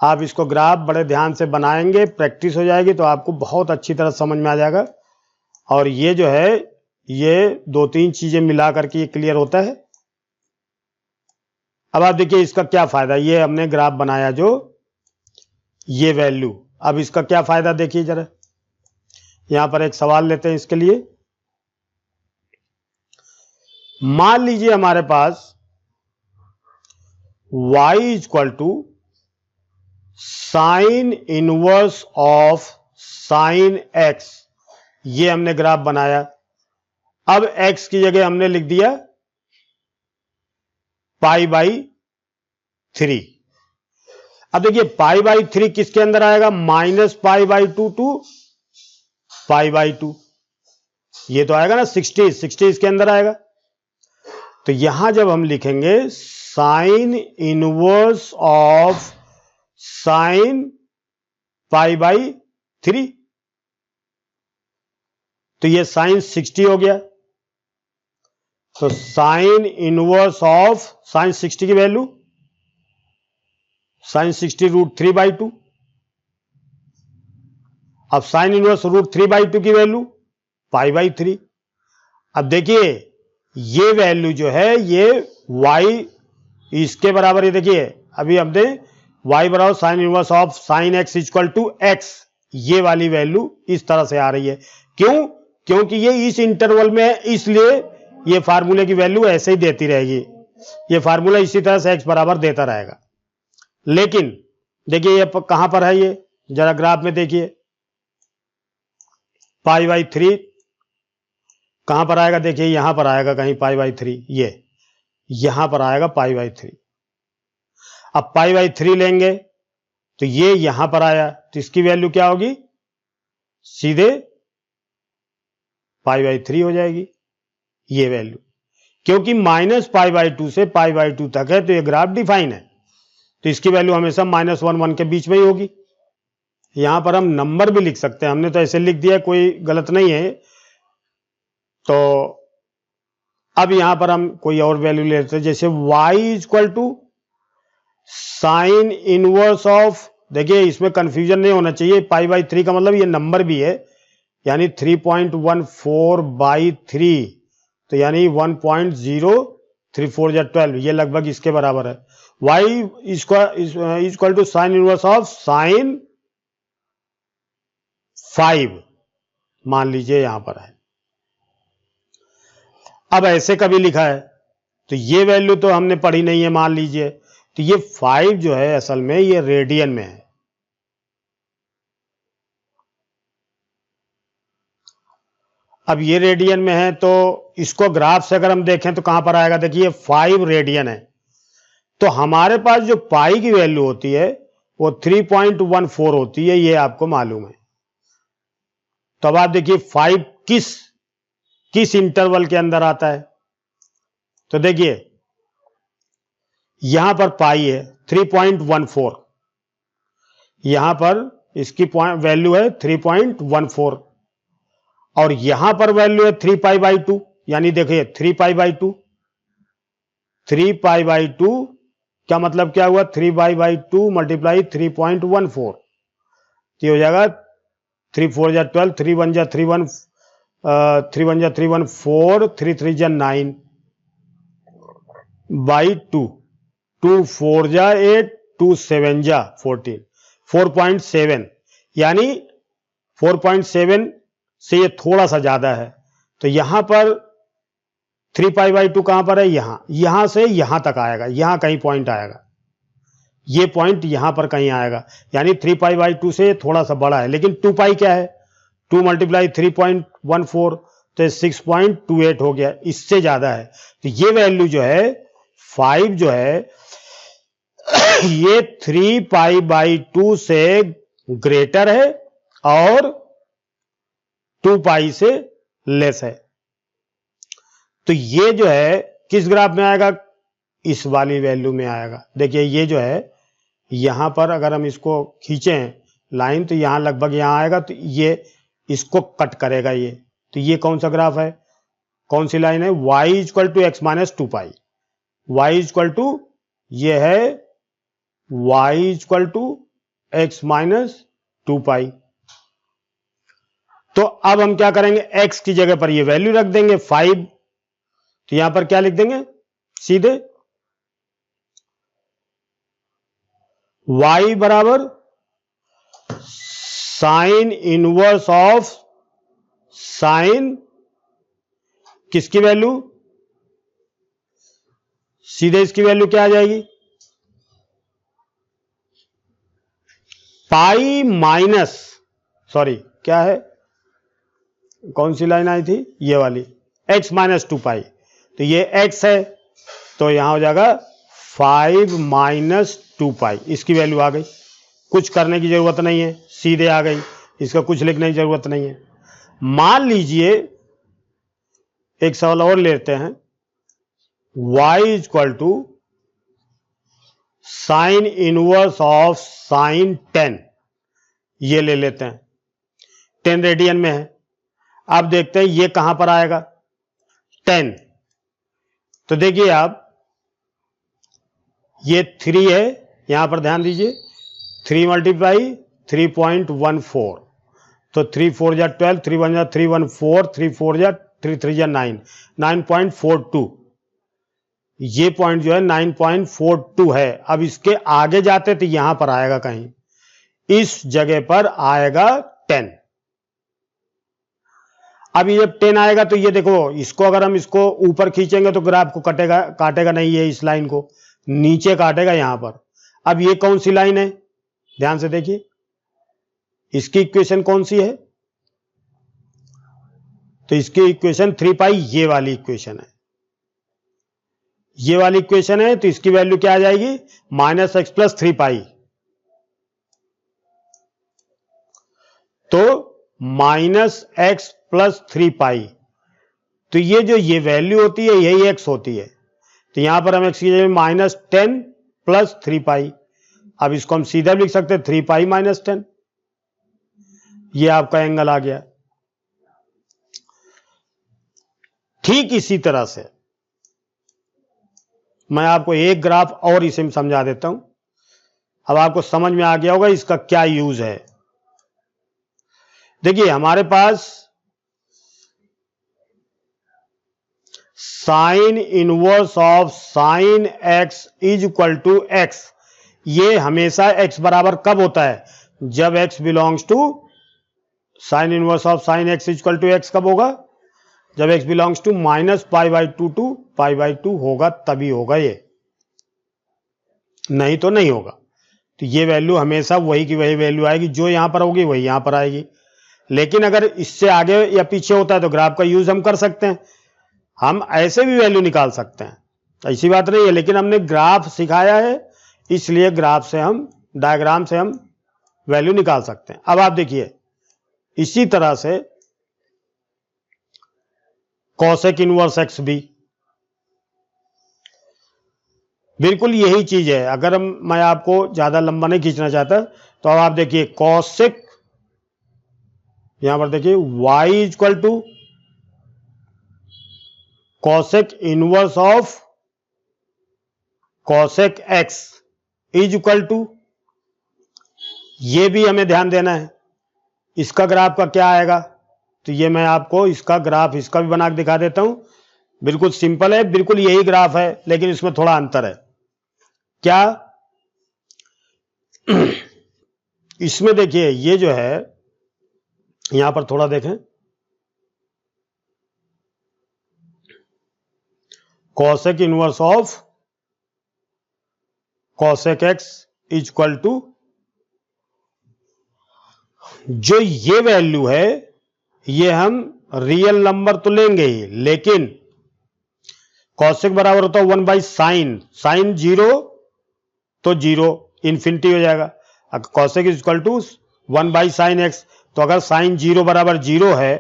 आप इसको ग्राफ बड़े ध्यान से बनाएंगे, प्रैक्टिस हो जाएगी तो आपको बहुत अच्छी तरह समझ में आ जाएगा। और ये जो है ये 2-3 चीजें मिला करके ये क्लियर होता है। अब आप देखिए इसका क्या फायदा, ये हमने ग्राफ बनाया जो ये वैल्यू, अब इसका क्या फायदा देखिए जरा। यहां पर एक सवाल लेते हैं इसके लिए। मान लीजिए हमारे पास y equal to sine inverse of sine x, ये हमने ग्राफ बनाया। अब x की जगह हमने लिख दिया π/3। अब देखिए π/3 किसके अंदर आएगा, -π/2 टू π/2, ये तो आएगा ना 60 इसके अंदर आएगा। तो यहां जब हम लिखेंगे साइन इनवर्स ऑफ साइन π/3, तो ये साइन 60 हो गया। तो साइन इनवर्स ऑफ साइन 60 की वैल्यू साइन 60 √3/2। अब साइन इनवर्स √3/2 की वैल्यू π/3। अब देखिए ये वैल्यू जो है ये y इसके बराबर है। देखिए अभी हमने y बराबर sine inverse of sine x equal to x, ये वाली वैल्यू इस तरह से आ रही है। क्यों? क्योंकि ये इस इंटरवल में है, इसलिए ये फार्मूले की वैल्यू ऐसे ही देती रहेगी। ये फार्मूला इसी तरह से x बराबर देता रहेगा। लेकिन देखिए ये कहां पर है, ये जरा ग्राफ में देखिए π/3 कहां पर आएगा, देखिए यहां पर आएगा कहीं π/3, ये यहां पर आएगा π/3। अब π/3 लेंगे तो ये यहां पर आया, तो इसकी वैल्यू क्या होगी, सीधे π/3 हो जाएगी ये वैल्यू। क्योंकि -π/2 से π/2 तक है तो ये ग्राफ डिफाइन है, तो इसकी वैल्यू हमेशा -1 1 के बीच में ही होगी। यहां पर हम नंबर भी लिख सकते हैं, हमने तो ऐसे लिख दिया, कोई गलत नहीं है। तो अब यहां पर हम कोई और वैल्यू लेते हैं, जैसे y equal to sine inverse of, देखिए इसमें कंफ्यूजन नहीं होना चाहिए, π/3 का मतलब ये नंबर भी है, यानी 3.14/3, तो यानी 1.034 या 12, ये लगभग इसके बराबर है। y equal to sine inverse of sine 5 मान लीजिए यहां पर है। अब ऐसे कभी लिखा है तो ये वैल्यू तो हमने पढ़ी नहीं है मान लीजिए, तो ये 5 जो है असल में ये रेडियन में है। अब ये रेडियन में है तो इसको ग्राफ से अगर हम देखें तो कहां पर आएगा, देखिए 5 रेडियन है, तो हमारे पास जो पाई की वैल्यू होती है वो 3.14 होती है, ये आपको मालूम है। तो अब आप देखिए 5 किस इंटरवल के अंदर आता है, तो देखिए यहां पर पाई है 3.14, यहां पर इसकी वैल्यू है 3.14 और यहां पर वैल्यू है 3π/2, यानी देखिए 3π/2 क्या मतलब क्या हुआ, 3π/2 मल्टीप्लाई 3.14, ये हो जाएगा 3 4 जा 12, 3 1 जा 3 1 3 1 जा 3 1 4, 3 3 जा 9 बाई 2, 2 4 जा 8, 2 7 जा 14, 4.7, यानी 4.7 से ये थोड़ा सा ज्यादा है। तो यहां पर 3π/2 कहां पर है, यहां से यहां तक आएगा, यहां कहीं पॉइंट आएगा, ये पॉइंट यहां पर कहीं आएगा, यानी 3π/2 से थोड़ा सा बड़ा है। लेकिन 2π क्या है, 2 मल्टीप्लाई 3.14 तो 6.28 हो गया, इससे ज्यादा है। तो ये वैल्यू जो है 5 जो है ये 3π/2 से ग्रेटर है और 2π से लेस है। तो ये जो है किस ग्राफ में आएगा, इस वाली वैल्यू में आएगा। देखिए ये जो है यहां पर अगर हम इसको खींचें लाइन तो यहां लगभग यहां आएगा, तो ये इसको कट करेगा, ये तो ये कौन सा ग्राफ है, कौन सी लाइन है, y equal to x minus 2π, y equal to ये है y equal to x minus 2π। तो अब हम क्या करेंगे, x की जगह पर ये वैल्यू रख देंगे 5, तो यहां पर क्या लिख देंगे सीधे, y बराबर साइन इनवर्स ऑफ साइन किसकी वैल्यू, सीधे इसकी वैल्यू क्या आ जाएगी, पाई माइनस, सॉरी क्या है, कौन सी लाइन आई थी, ये वाली, x माइनस 2π, तो ये x है, तो यहां हो जाएगा 5 माइनस 2π, इसकी वैल्यू आ गई, कुछ करने की जरूरत नहीं है, सीधे आ गई, इसका कुछ लिखने की जरूरत नहीं है। मान लीजिए एक सवाल और लेते हैं, y equal to sine inverse of sine 10, ये ले लेते हैं, 10 रेडियन में है। अब देखते हैं ये कहां पर आएगा, 10, तो देखिए आप ये 3 है, यहां पर ध्यान दीजिए, 3 मल्टीप्लाई 3.14, तो 3 4 जा 12, 3 1 जा 3 1 4, 3 4 जा 3 3 जा 9, 9.42, ये पॉइंट जो है 9.42 है। अब इसके आगे जाते तो यहां पर आएगा कहीं, इस जगह पर आएगा 10। अब ये 10 आएगा तो ये देखो, इसको अगर हम इसको ऊपर खींचेंगे तो ग्राफ को काटेगा नहीं, ये इस लाइन को नीचे काटेगा यहां पर। अब ये कौन सी लाइन है, ध्यान से देखिए, इसकी इक्वेशन कौन सी है, तो इसकी इक्वेशन 3π, ये वाली इक्वेशन है, ये वाली इक्वेशन है, तो इसकी वैल्यू क्या आ जाएगी, -x प्लस 3π, तो -x प्लस 3π, तो ये जो ये वैल्यू होती है यही x होती है, तो यहां पर हम x की जगह -10 प्लस 3π, अब इसको हम सीधा लिख सकते हैं 3π माइनस 10, ये आपका एंगल आ गया। ठीक इसी तरह से मैं आपको एक ग्राफ और इसे में समझा देता हूं, अब आपको समझ में आ गया होगा इसका क्या यूज है। देखिए हमारे पास sine inverse of sine x is equal to x, ये हमेशा x बराबर कब होता है, जब x belongs to sine inverse of sine x is equal to x कब होगा, जब x बिलोंग्स टू -π/2 टू π/2 होगा, तभी होगा ये, नहीं तो नहीं होगा। तो ये वैल्यू हमेशा वही की वही वैल्यू आएगी, जो यहां पर होगी वही यहां पर आएगी। लेकिन अगर इससे आगे या पीछे होता है तो ग्राफ का यूज हम कर सकते हैं, हम ऐसे भी वैल्यू निकाल सकते हैं, ऐसी बात नहीं है, लेकिन हमने ग्राफ सिखाया है इसलिए ग्राफ से हम, डायग्राम से हम वैल्यू निकाल सकते हैं। अब आप देखिए इसी तरह से कॉसेक इनवर्स एक्स भी बिल्कुल यही चीज है। अगर मैं आपको ज्यादा लंबा नहीं खींचना चाहता तो अब आप देखिए कॉसेक, यहां पर देखिए y equal to cosec inverse of cosec x is equal to, ये भी हमें ध्यान देना है, इसका ग्राफ का क्या आएगा, तो ये मैं आपको इसका ग्राफ इसका भी बना के दिखा देता हूं। बिल्कुल सिंपल है, बिल्कुल यही ग्राफ है, लेकिन इसमें थोड़ा अंतर है। क्या, इसमें देखिए ये जो है, यहां पर थोड़ा देखें, cosec inverse of cosec x is equal to, जो ये वैल्यू है ये हम रियल नंबर तो लेंगे ही, लेकिन कॉसेक बराबर होता है 1/sin, साइन 0 तो 0 इन्फिनिटी हो जाएगा, cosec is equal to 1/sin x, तो अगर साइन 0 बराबर 0 है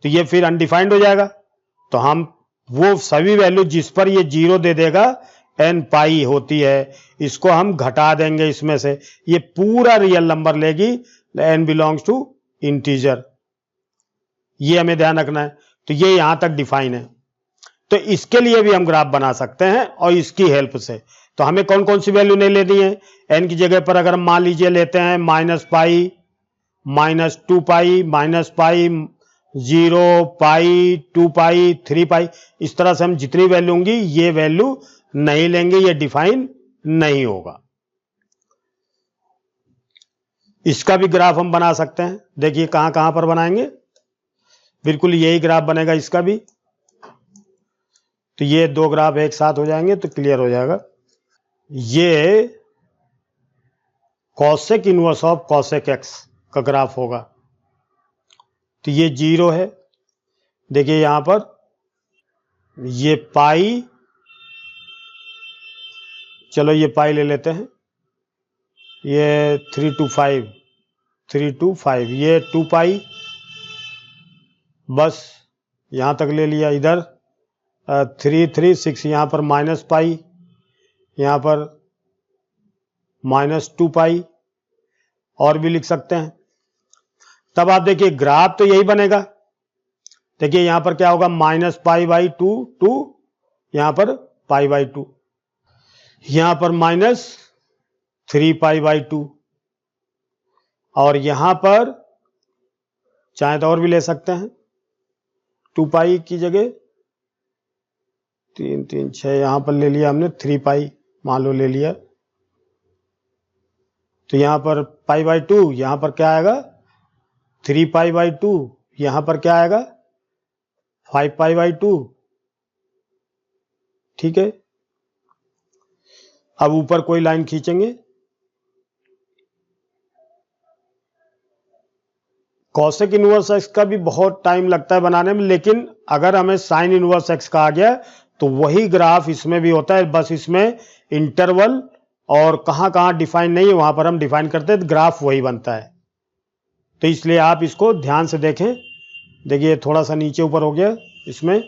तो ये फिर अनडिफाइंड हो जाएगा, तो हम वो सभी वैल्यू जिस पर ये 0 दे देगा n होती है, इसको हम घटा देंगे इसमें से, ये पूरा रियल नंबर लेगी, n बिलोंग्स टू इंटीजर, ये हमें ध्यान रखना है। तो ये यहां तक डिफाइन है। तो इसके लिए भी हम ग्राफ बना सकते हैं और इसकी हेल्प से। तो हमें कौन कौन सी वैल्यू नहीं लेनी है। एन की जगह पर अगर हम मान लीजिए लेते हैं -पाई, -2 पाई, -पाई, 0 पाई, 2 पाई, 3 पाई, इस तरह से हम जितनी वैल्यू होंगी ये वैल्यू नहीं लेंगे, ये डिफाइन नहीं होगा। इसका भी ग्राफ हम बना सकते हैं। देखिए कहां कहां पर बनाएंगे, बिल्कुल यही ग्राफ बनेगा इसका भी। तो ये दो ग्राफ एक साथ हो जाएंगे तो क्लियर हो जाएगा। ये cosec inverse of cosec x का ग्राफ होगा। तो ये 0 है। देखिए यहां पर ये पाई, चलो ये पाई ले लेते हैं, ये 3 to 5, 3 to 5, ये 2 पाई, बस यहां तक ले लिया। इधर 3, 3, 6, यहां पर -पाई, यहां पर -2 पाई, और भी लिख सकते हैं। तब आप देखिए ग्राफ तो यही बनेगा। देखिए यहां पर क्या होगा, -पाई/2 टू यहां पर पाई/2, यहां पर -3 पाई/2, और यहां पर चाहे तो और भी ले सकते हैं, 2 पाई की जगह 3, 3, 6, यहां पर ले लिया हमने 3 पाई, मान लो ले लिया। तो यहां पर पाई/2, यहां पर क्या आएगा 3 पाई/2, यहां पर क्या आएगा 5 पाई/2। ठीक है, अब ऊपर कोई लाइन खींचेंगे। कॉसेक इनवर्स एक्स का भी बहुत टाइम लगता है बनाने में, लेकिन अगर हमें साइन इनवर्स एक्स का आ गया तो वही ग्राफ इसमें भी होता है, बस इसमें इंटरवल और कहां कहां डिफाइन नहीं है वहां पर हम डिफाइन करते हैं, तो ग्राफ वही बनता है। तो इसलिए आप इसको ध्यान से देखें। देखिए थोड़ा सा नीचे ऊपर हो गया, इसमें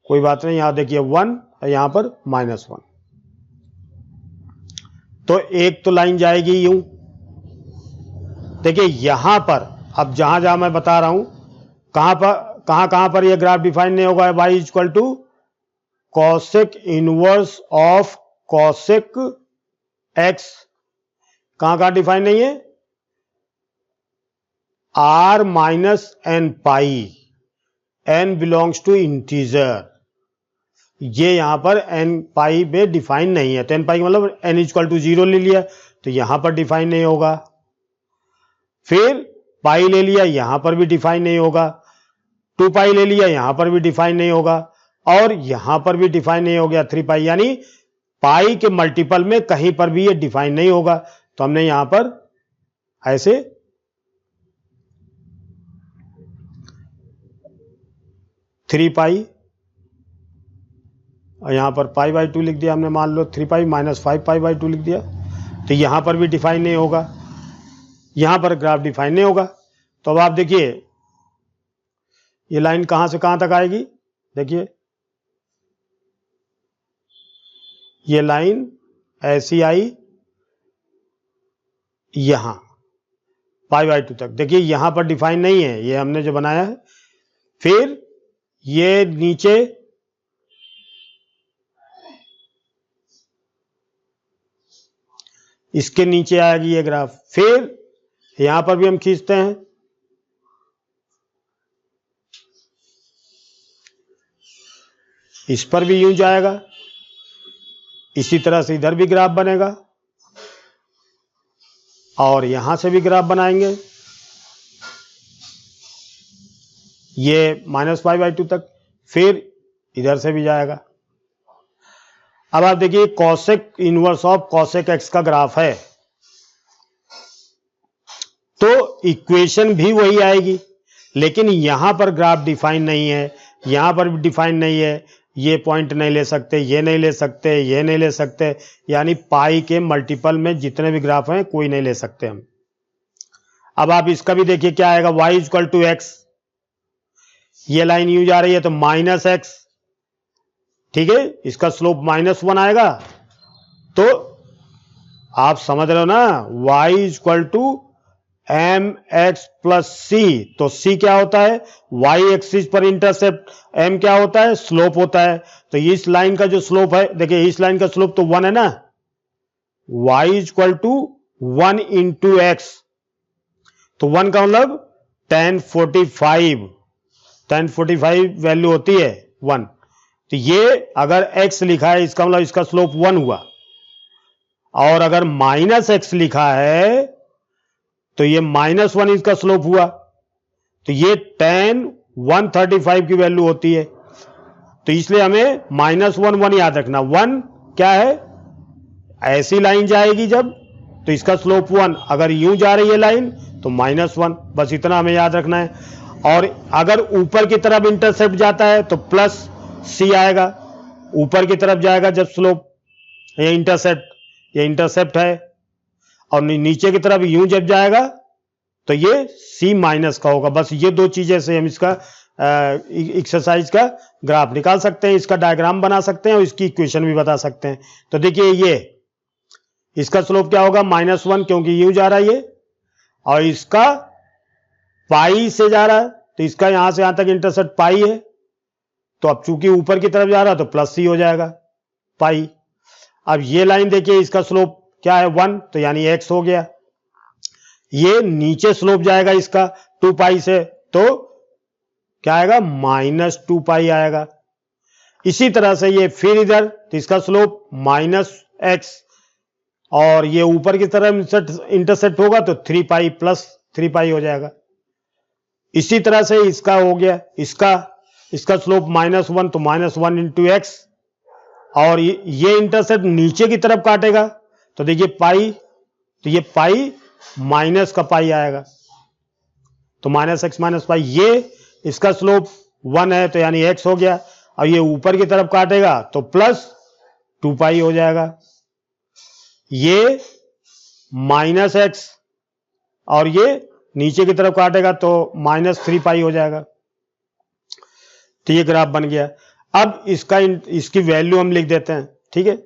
कोई बात नहीं। यहां देखिए 1 और यहां पर -1, तो एक तो लाइन जाएगी यूं। देखिए यहां पर अब जहां जहां मैं बता रहा हूं कहां पर यह ग्राफ डिफाइन नहीं होगा। y = cosec inverse of cosec x, कहां डिफाइन नहीं है, r - n pi, n belongs to integer, ये यहां पर n पाई में डिफाइन नहीं है। तो n पाई मतलब n = 0 ले लिया, तो यहां पर डिफाइन नहीं होगा। फिर पाई ले लिया, यहां पर भी डिफाइन नहीं होगा। 2 पाई ले लिया, यहां पर भी डिफाइन नहीं होगा, और यहां पर भी डिफाइन नहीं हो गया 3 पाई, यानी पाई के मल्टीपल में कहीं पर भी ये डिफाइन नहीं होगा। तो हमने यहां पर ऐसे 3 पाई और यहां पर पाई/2 लिख दिया हमने, मान लो 3 पाई -5 पाई/2 लिख दिया। तो यहां पर भी डिफाइन नहीं होगा, यहां पर ग्राफ डिफाइन नहीं होगा। तो अब आप देखिए ये लाइन कहां से कहां तक आएगी। देखिए ये लाइन ऐसी आई यहां पाई/2 तक। देखिए यहां पर डिफाइन नहीं है, ये हमने जो बनाया है। फिर ये नीचे इसके नीचे आएगी ये ग्राफ। फिर यहां पर भी हम खींचते हैं, इस पर भी यूं जाएगा। इसी तरह से इधर भी ग्राफ बनेगा और यहां से भी ग्राफ बनाएंगे, ये -पाई/2 तक। फिर इधर से भी जाएगा। अब आप देखिए cosec inverse of cosec x का ग्राफ है, तो इक्वेशन भी वही आएगी, लेकिन यहां पर ग्राफ डिफाइन नहीं है, यहां पर भी डिफाइन नहीं है। ये पॉइंट नहीं ले सकते, ये नहीं ले सकते, ये नहीं ले सकते, यानी पाई के मल्टीपल में जितने भी ग्राफ हैं कोई नहीं ले सकते हम। अब आप इसका भी देखिए क्या आएगा, y = x, ये लाइन यूं जा रही है तो -x, ठीक है, इसका स्लोप -1 आएगा। तो आप समझ रहे हो ना, y = एम एक्स प्लस सी। तो सी क्या होता है, वाई एक्सिस पर इंटरसेप्ट, एम क्या होता है, स्लोप होता है। तो इस लाइन का जो स्लोप है, देखिए इस लाइन का स्लोप तो 1 है ना, y equal to 1 into x. तो 1 का मतलब 1045 वैल्यू होती है 1। तो ये अगर x लिखा है इसका मतलब इसका स्लोप 1 हुआ, और अगर माइनस एक्स लिखा है तो ये -1 इसका स्लोप हुआ। तो ये 10135 की वैल्यू होती है। तो इसलिए हमें -1 1 याद रखना। 1 क्या है, ऐसी लाइन जाएगी जब, तो इसका स्लोप 1, अगर यूं जा रही है लाइन तो -1, बस इतना हमें याद रखना है। और अगर ऊपर की तरफ इंटरसेप्ट जाता है तो प्लस सी आएगा, ऊपर की तरफ जाएगा जब स्लोप, ये इंटरसेप्ट है। और नीचे की तरफ यूं जब जाएगा तो ये सी माइनस का होगा। बस ये दो चीजें से हम इसका एक्सरसाइज का ग्राफ निकाल सकते हैं, इसका डायग्राम बना सकते हैं और इसकी इक्वेशन भी बता सकते हैं। तो देखिए ये इसका स्लोप क्या होगा, -1, क्योंकि यूं जा रहा है ये, और इसका पाई से जा रहा है, तो इसका यहां से यहां तक इंटरसेप्ट पाई है। तो अब चूंकि ऊपर की तरफ जा रहा है तो प्लस सी हो जाएगा पाई। अब ये लाइन देखिए, इसका स्लोप क्या है 1, तो यानी x हो गया। ये नीचे स्लोप जाएगा इसका 2 पाई से, तो क्या आएगा, -2 पाई आएगा। इसी तरह से ये फिर इधर, तो इसका स्लोप -x, और ये ऊपर की तरफ इंटरसेप्ट होगा तो 3 पाई प्लस 3 पाई हो जाएगा। इसी तरह से इसका हो गया, इसका स्लोप -1, तो -1 इंटू एक्स, और ये इंटरसेप्ट नीचे की तरफ काटेगा तो देखिए पाई, तो ये पाई माइनस का पाई आएगा, तो -x - पाई। ये इसका स्लोप 1 है तो यानी x हो गया, और ये ऊपर की तरफ काटेगा तो +2 पाई हो जाएगा। ये -x, और ये नीचे की तरफ काटेगा तो -3 पाई हो जाएगा। तो ये ग्राफ बन गया। अब इसकी वैल्यू हम लिख देते हैं, ठीक है।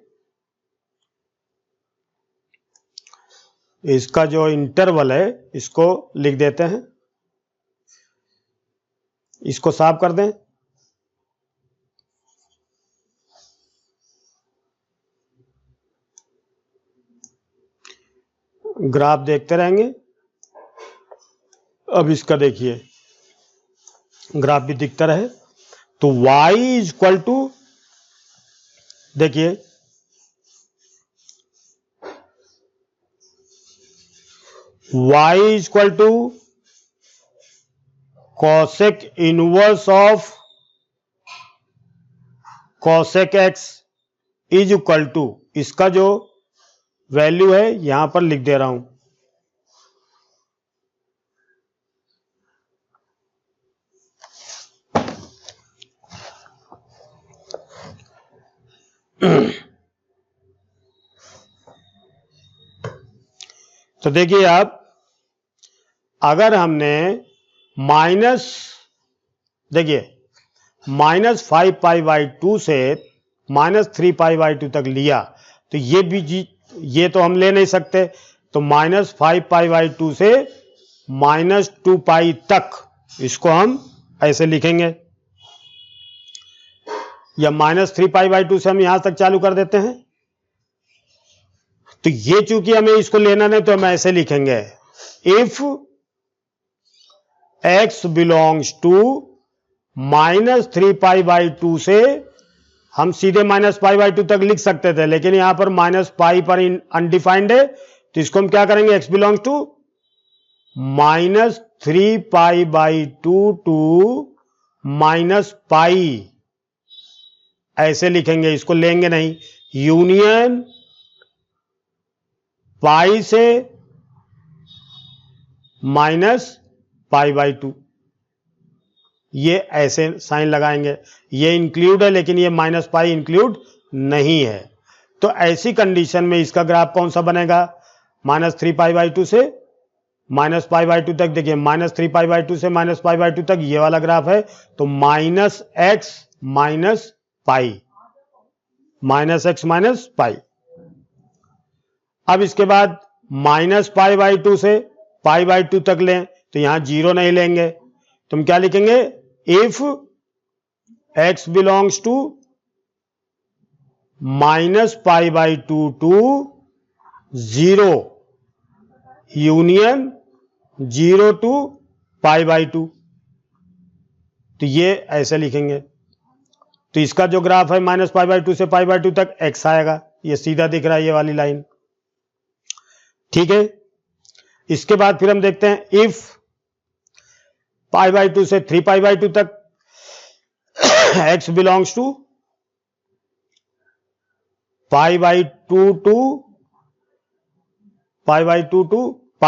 इसका जो इंटरवल है इसको लिख देते हैं, इसको साफ कर दें। ग्राफ देखते रहेंगे। अब इसका देखिए ग्राफ भी दिखता रहे। तो y इक्वल टू, देखिए y equal to cosec inverse of cosec x is equal to, इसका जो वैल्यू है यहां पर लिख दे रहा हूं, तो देखिए आप, अगर हमने देखिए -5 पाई/2 से -3 पाई/2 तक लिया, तो ये तो हम ले नहीं सकते। तो -5 पाई/2 से -2 पाई तक, इसको हम ऐसे लिखेंगे, या -3 पाई/2 से हम यहां तक चालू कर देते हैं। तो ये चूंकि हमें इसको लेना नहीं तो हम ऐसे लिखेंगे, इफ x बिलोंग्स टू -3 पाई/2 से, हम सीधे -पाई/2 तक लिख सकते थे, लेकिन यहां पर -पाई पर अनडिफाइंड है, तो इसको हम क्या करेंगे, x बिलोंग्स टू -3 पाई/2 टू -पाई, ऐसे लिखेंगे, इसको लेंगे नहीं। यूनियन पाई से -पाई/2, ये ऐसे साइन लगाएंगे। ये इंक्लूड है, लेकिन ये -पाई इंक्लूड नहीं है। तो ऐसी कंडीशन में इसका ग्राफ कौन सा बनेगा, -3 पाई/2 से -पाई/2 तक। देखिए -3 पाई/2 से -पाई/2 तक ये वाला ग्राफ है, तो -x पाई, -x पाई। अब इसके बाद -पाई/2 से π/2 तक लें तो यहां 0 नहीं लेंगे, तो हम क्या लिखेंगे, if x belongs to -π/2 to 0 union 0 to π/2, तो ये ऐसे लिखेंगे। तो इसका जो ग्राफ है -π/2 से π/2 तक x आएगा, ये सीधा दिख रहा है ये वाली लाइन, ठीक है। इसके बाद फिर हम देखते हैं इफ π/2 से 3π/2 तक x बिलोंग्स टू π/2 टू π,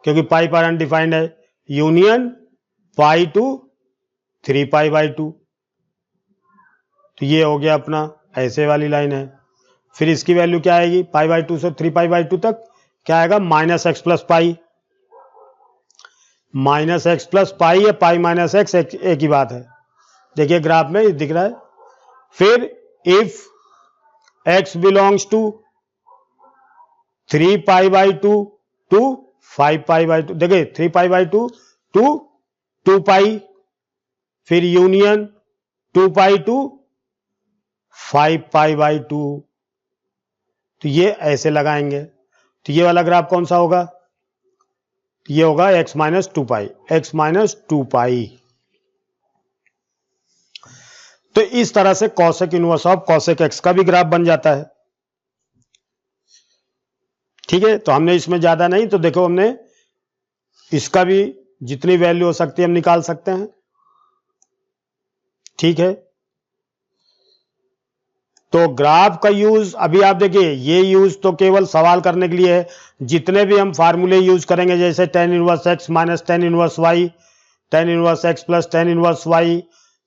क्योंकि पाई पर अनडिफाइंड है, यूनियन पाई टू 3π/2, तो ये हो गया अपना, ऐसे वाली लाइन है। फिर इसकी वैल्यू क्या आएगी, π/2 से 3π/2 तक क्या आएगा, -x + π, -x + π या π - x एक ही बात है, देखिए ग्राफ में दिख रहा है। फिर if x belongs to 3π/2 to 5π/2, देखिए 3π/2 टू 2π, फिर यूनियन 2π टू 5π/2, तो ये ऐसे लगाएंगे। तो ये वाला ग्राफ कौन सा होगा, ये होगा x - 2π, x - 2π। तो इस तरह से cosec inverse of cosec x का भी ग्राफ बन जाता है, ठीक है। तो हमने इसमें ज्यादा नहीं, तो देखो हमने इसका भी जितनी वैल्यू हो सकती है हम निकाल सकते हैं, ठीक है। तो ग्राफ का यूज अभी आप देखिए, ये यूज तो केवल सवाल करने के लिए है। जितने भी हम फार्मूले यूज करेंगे, जैसे tan inverse x minus tan inverse y, tan inverse x plus tan inverse y,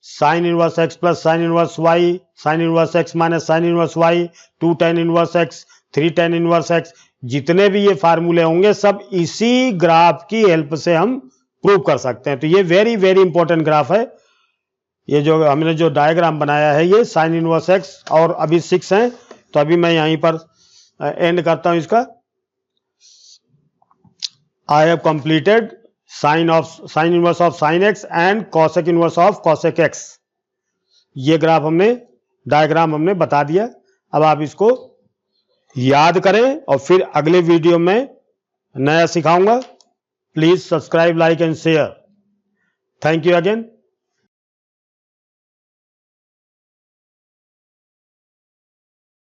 sin inverse x plus sin inverse y, sin inverse x minus sin inverse y, 2 tan inverse x, 3 tan inverse x, जितने भी ये फार्मूले होंगे सब इसी ग्राफ की हेल्प से हम प्रूव कर सकते हैं। तो ये वेरी वेरी इंपॉर्टेंट ग्राफ है। ये जो हमने जो डायग्राम बनाया है, ये sin इनवर्स x, और अभी 6 हैं, तो अभी मैं यहीं पर एंड करता हूं इसका। I have completed sign inverse of sin x and cosec inverse of cosec x। ये ग्राफ हमने, डायग्राम हमने बता दिया। अब आप इसको याद करें और फिर अगले वीडियो में नया सिखाऊंगा। Please subscribe, like and share. Thank you again.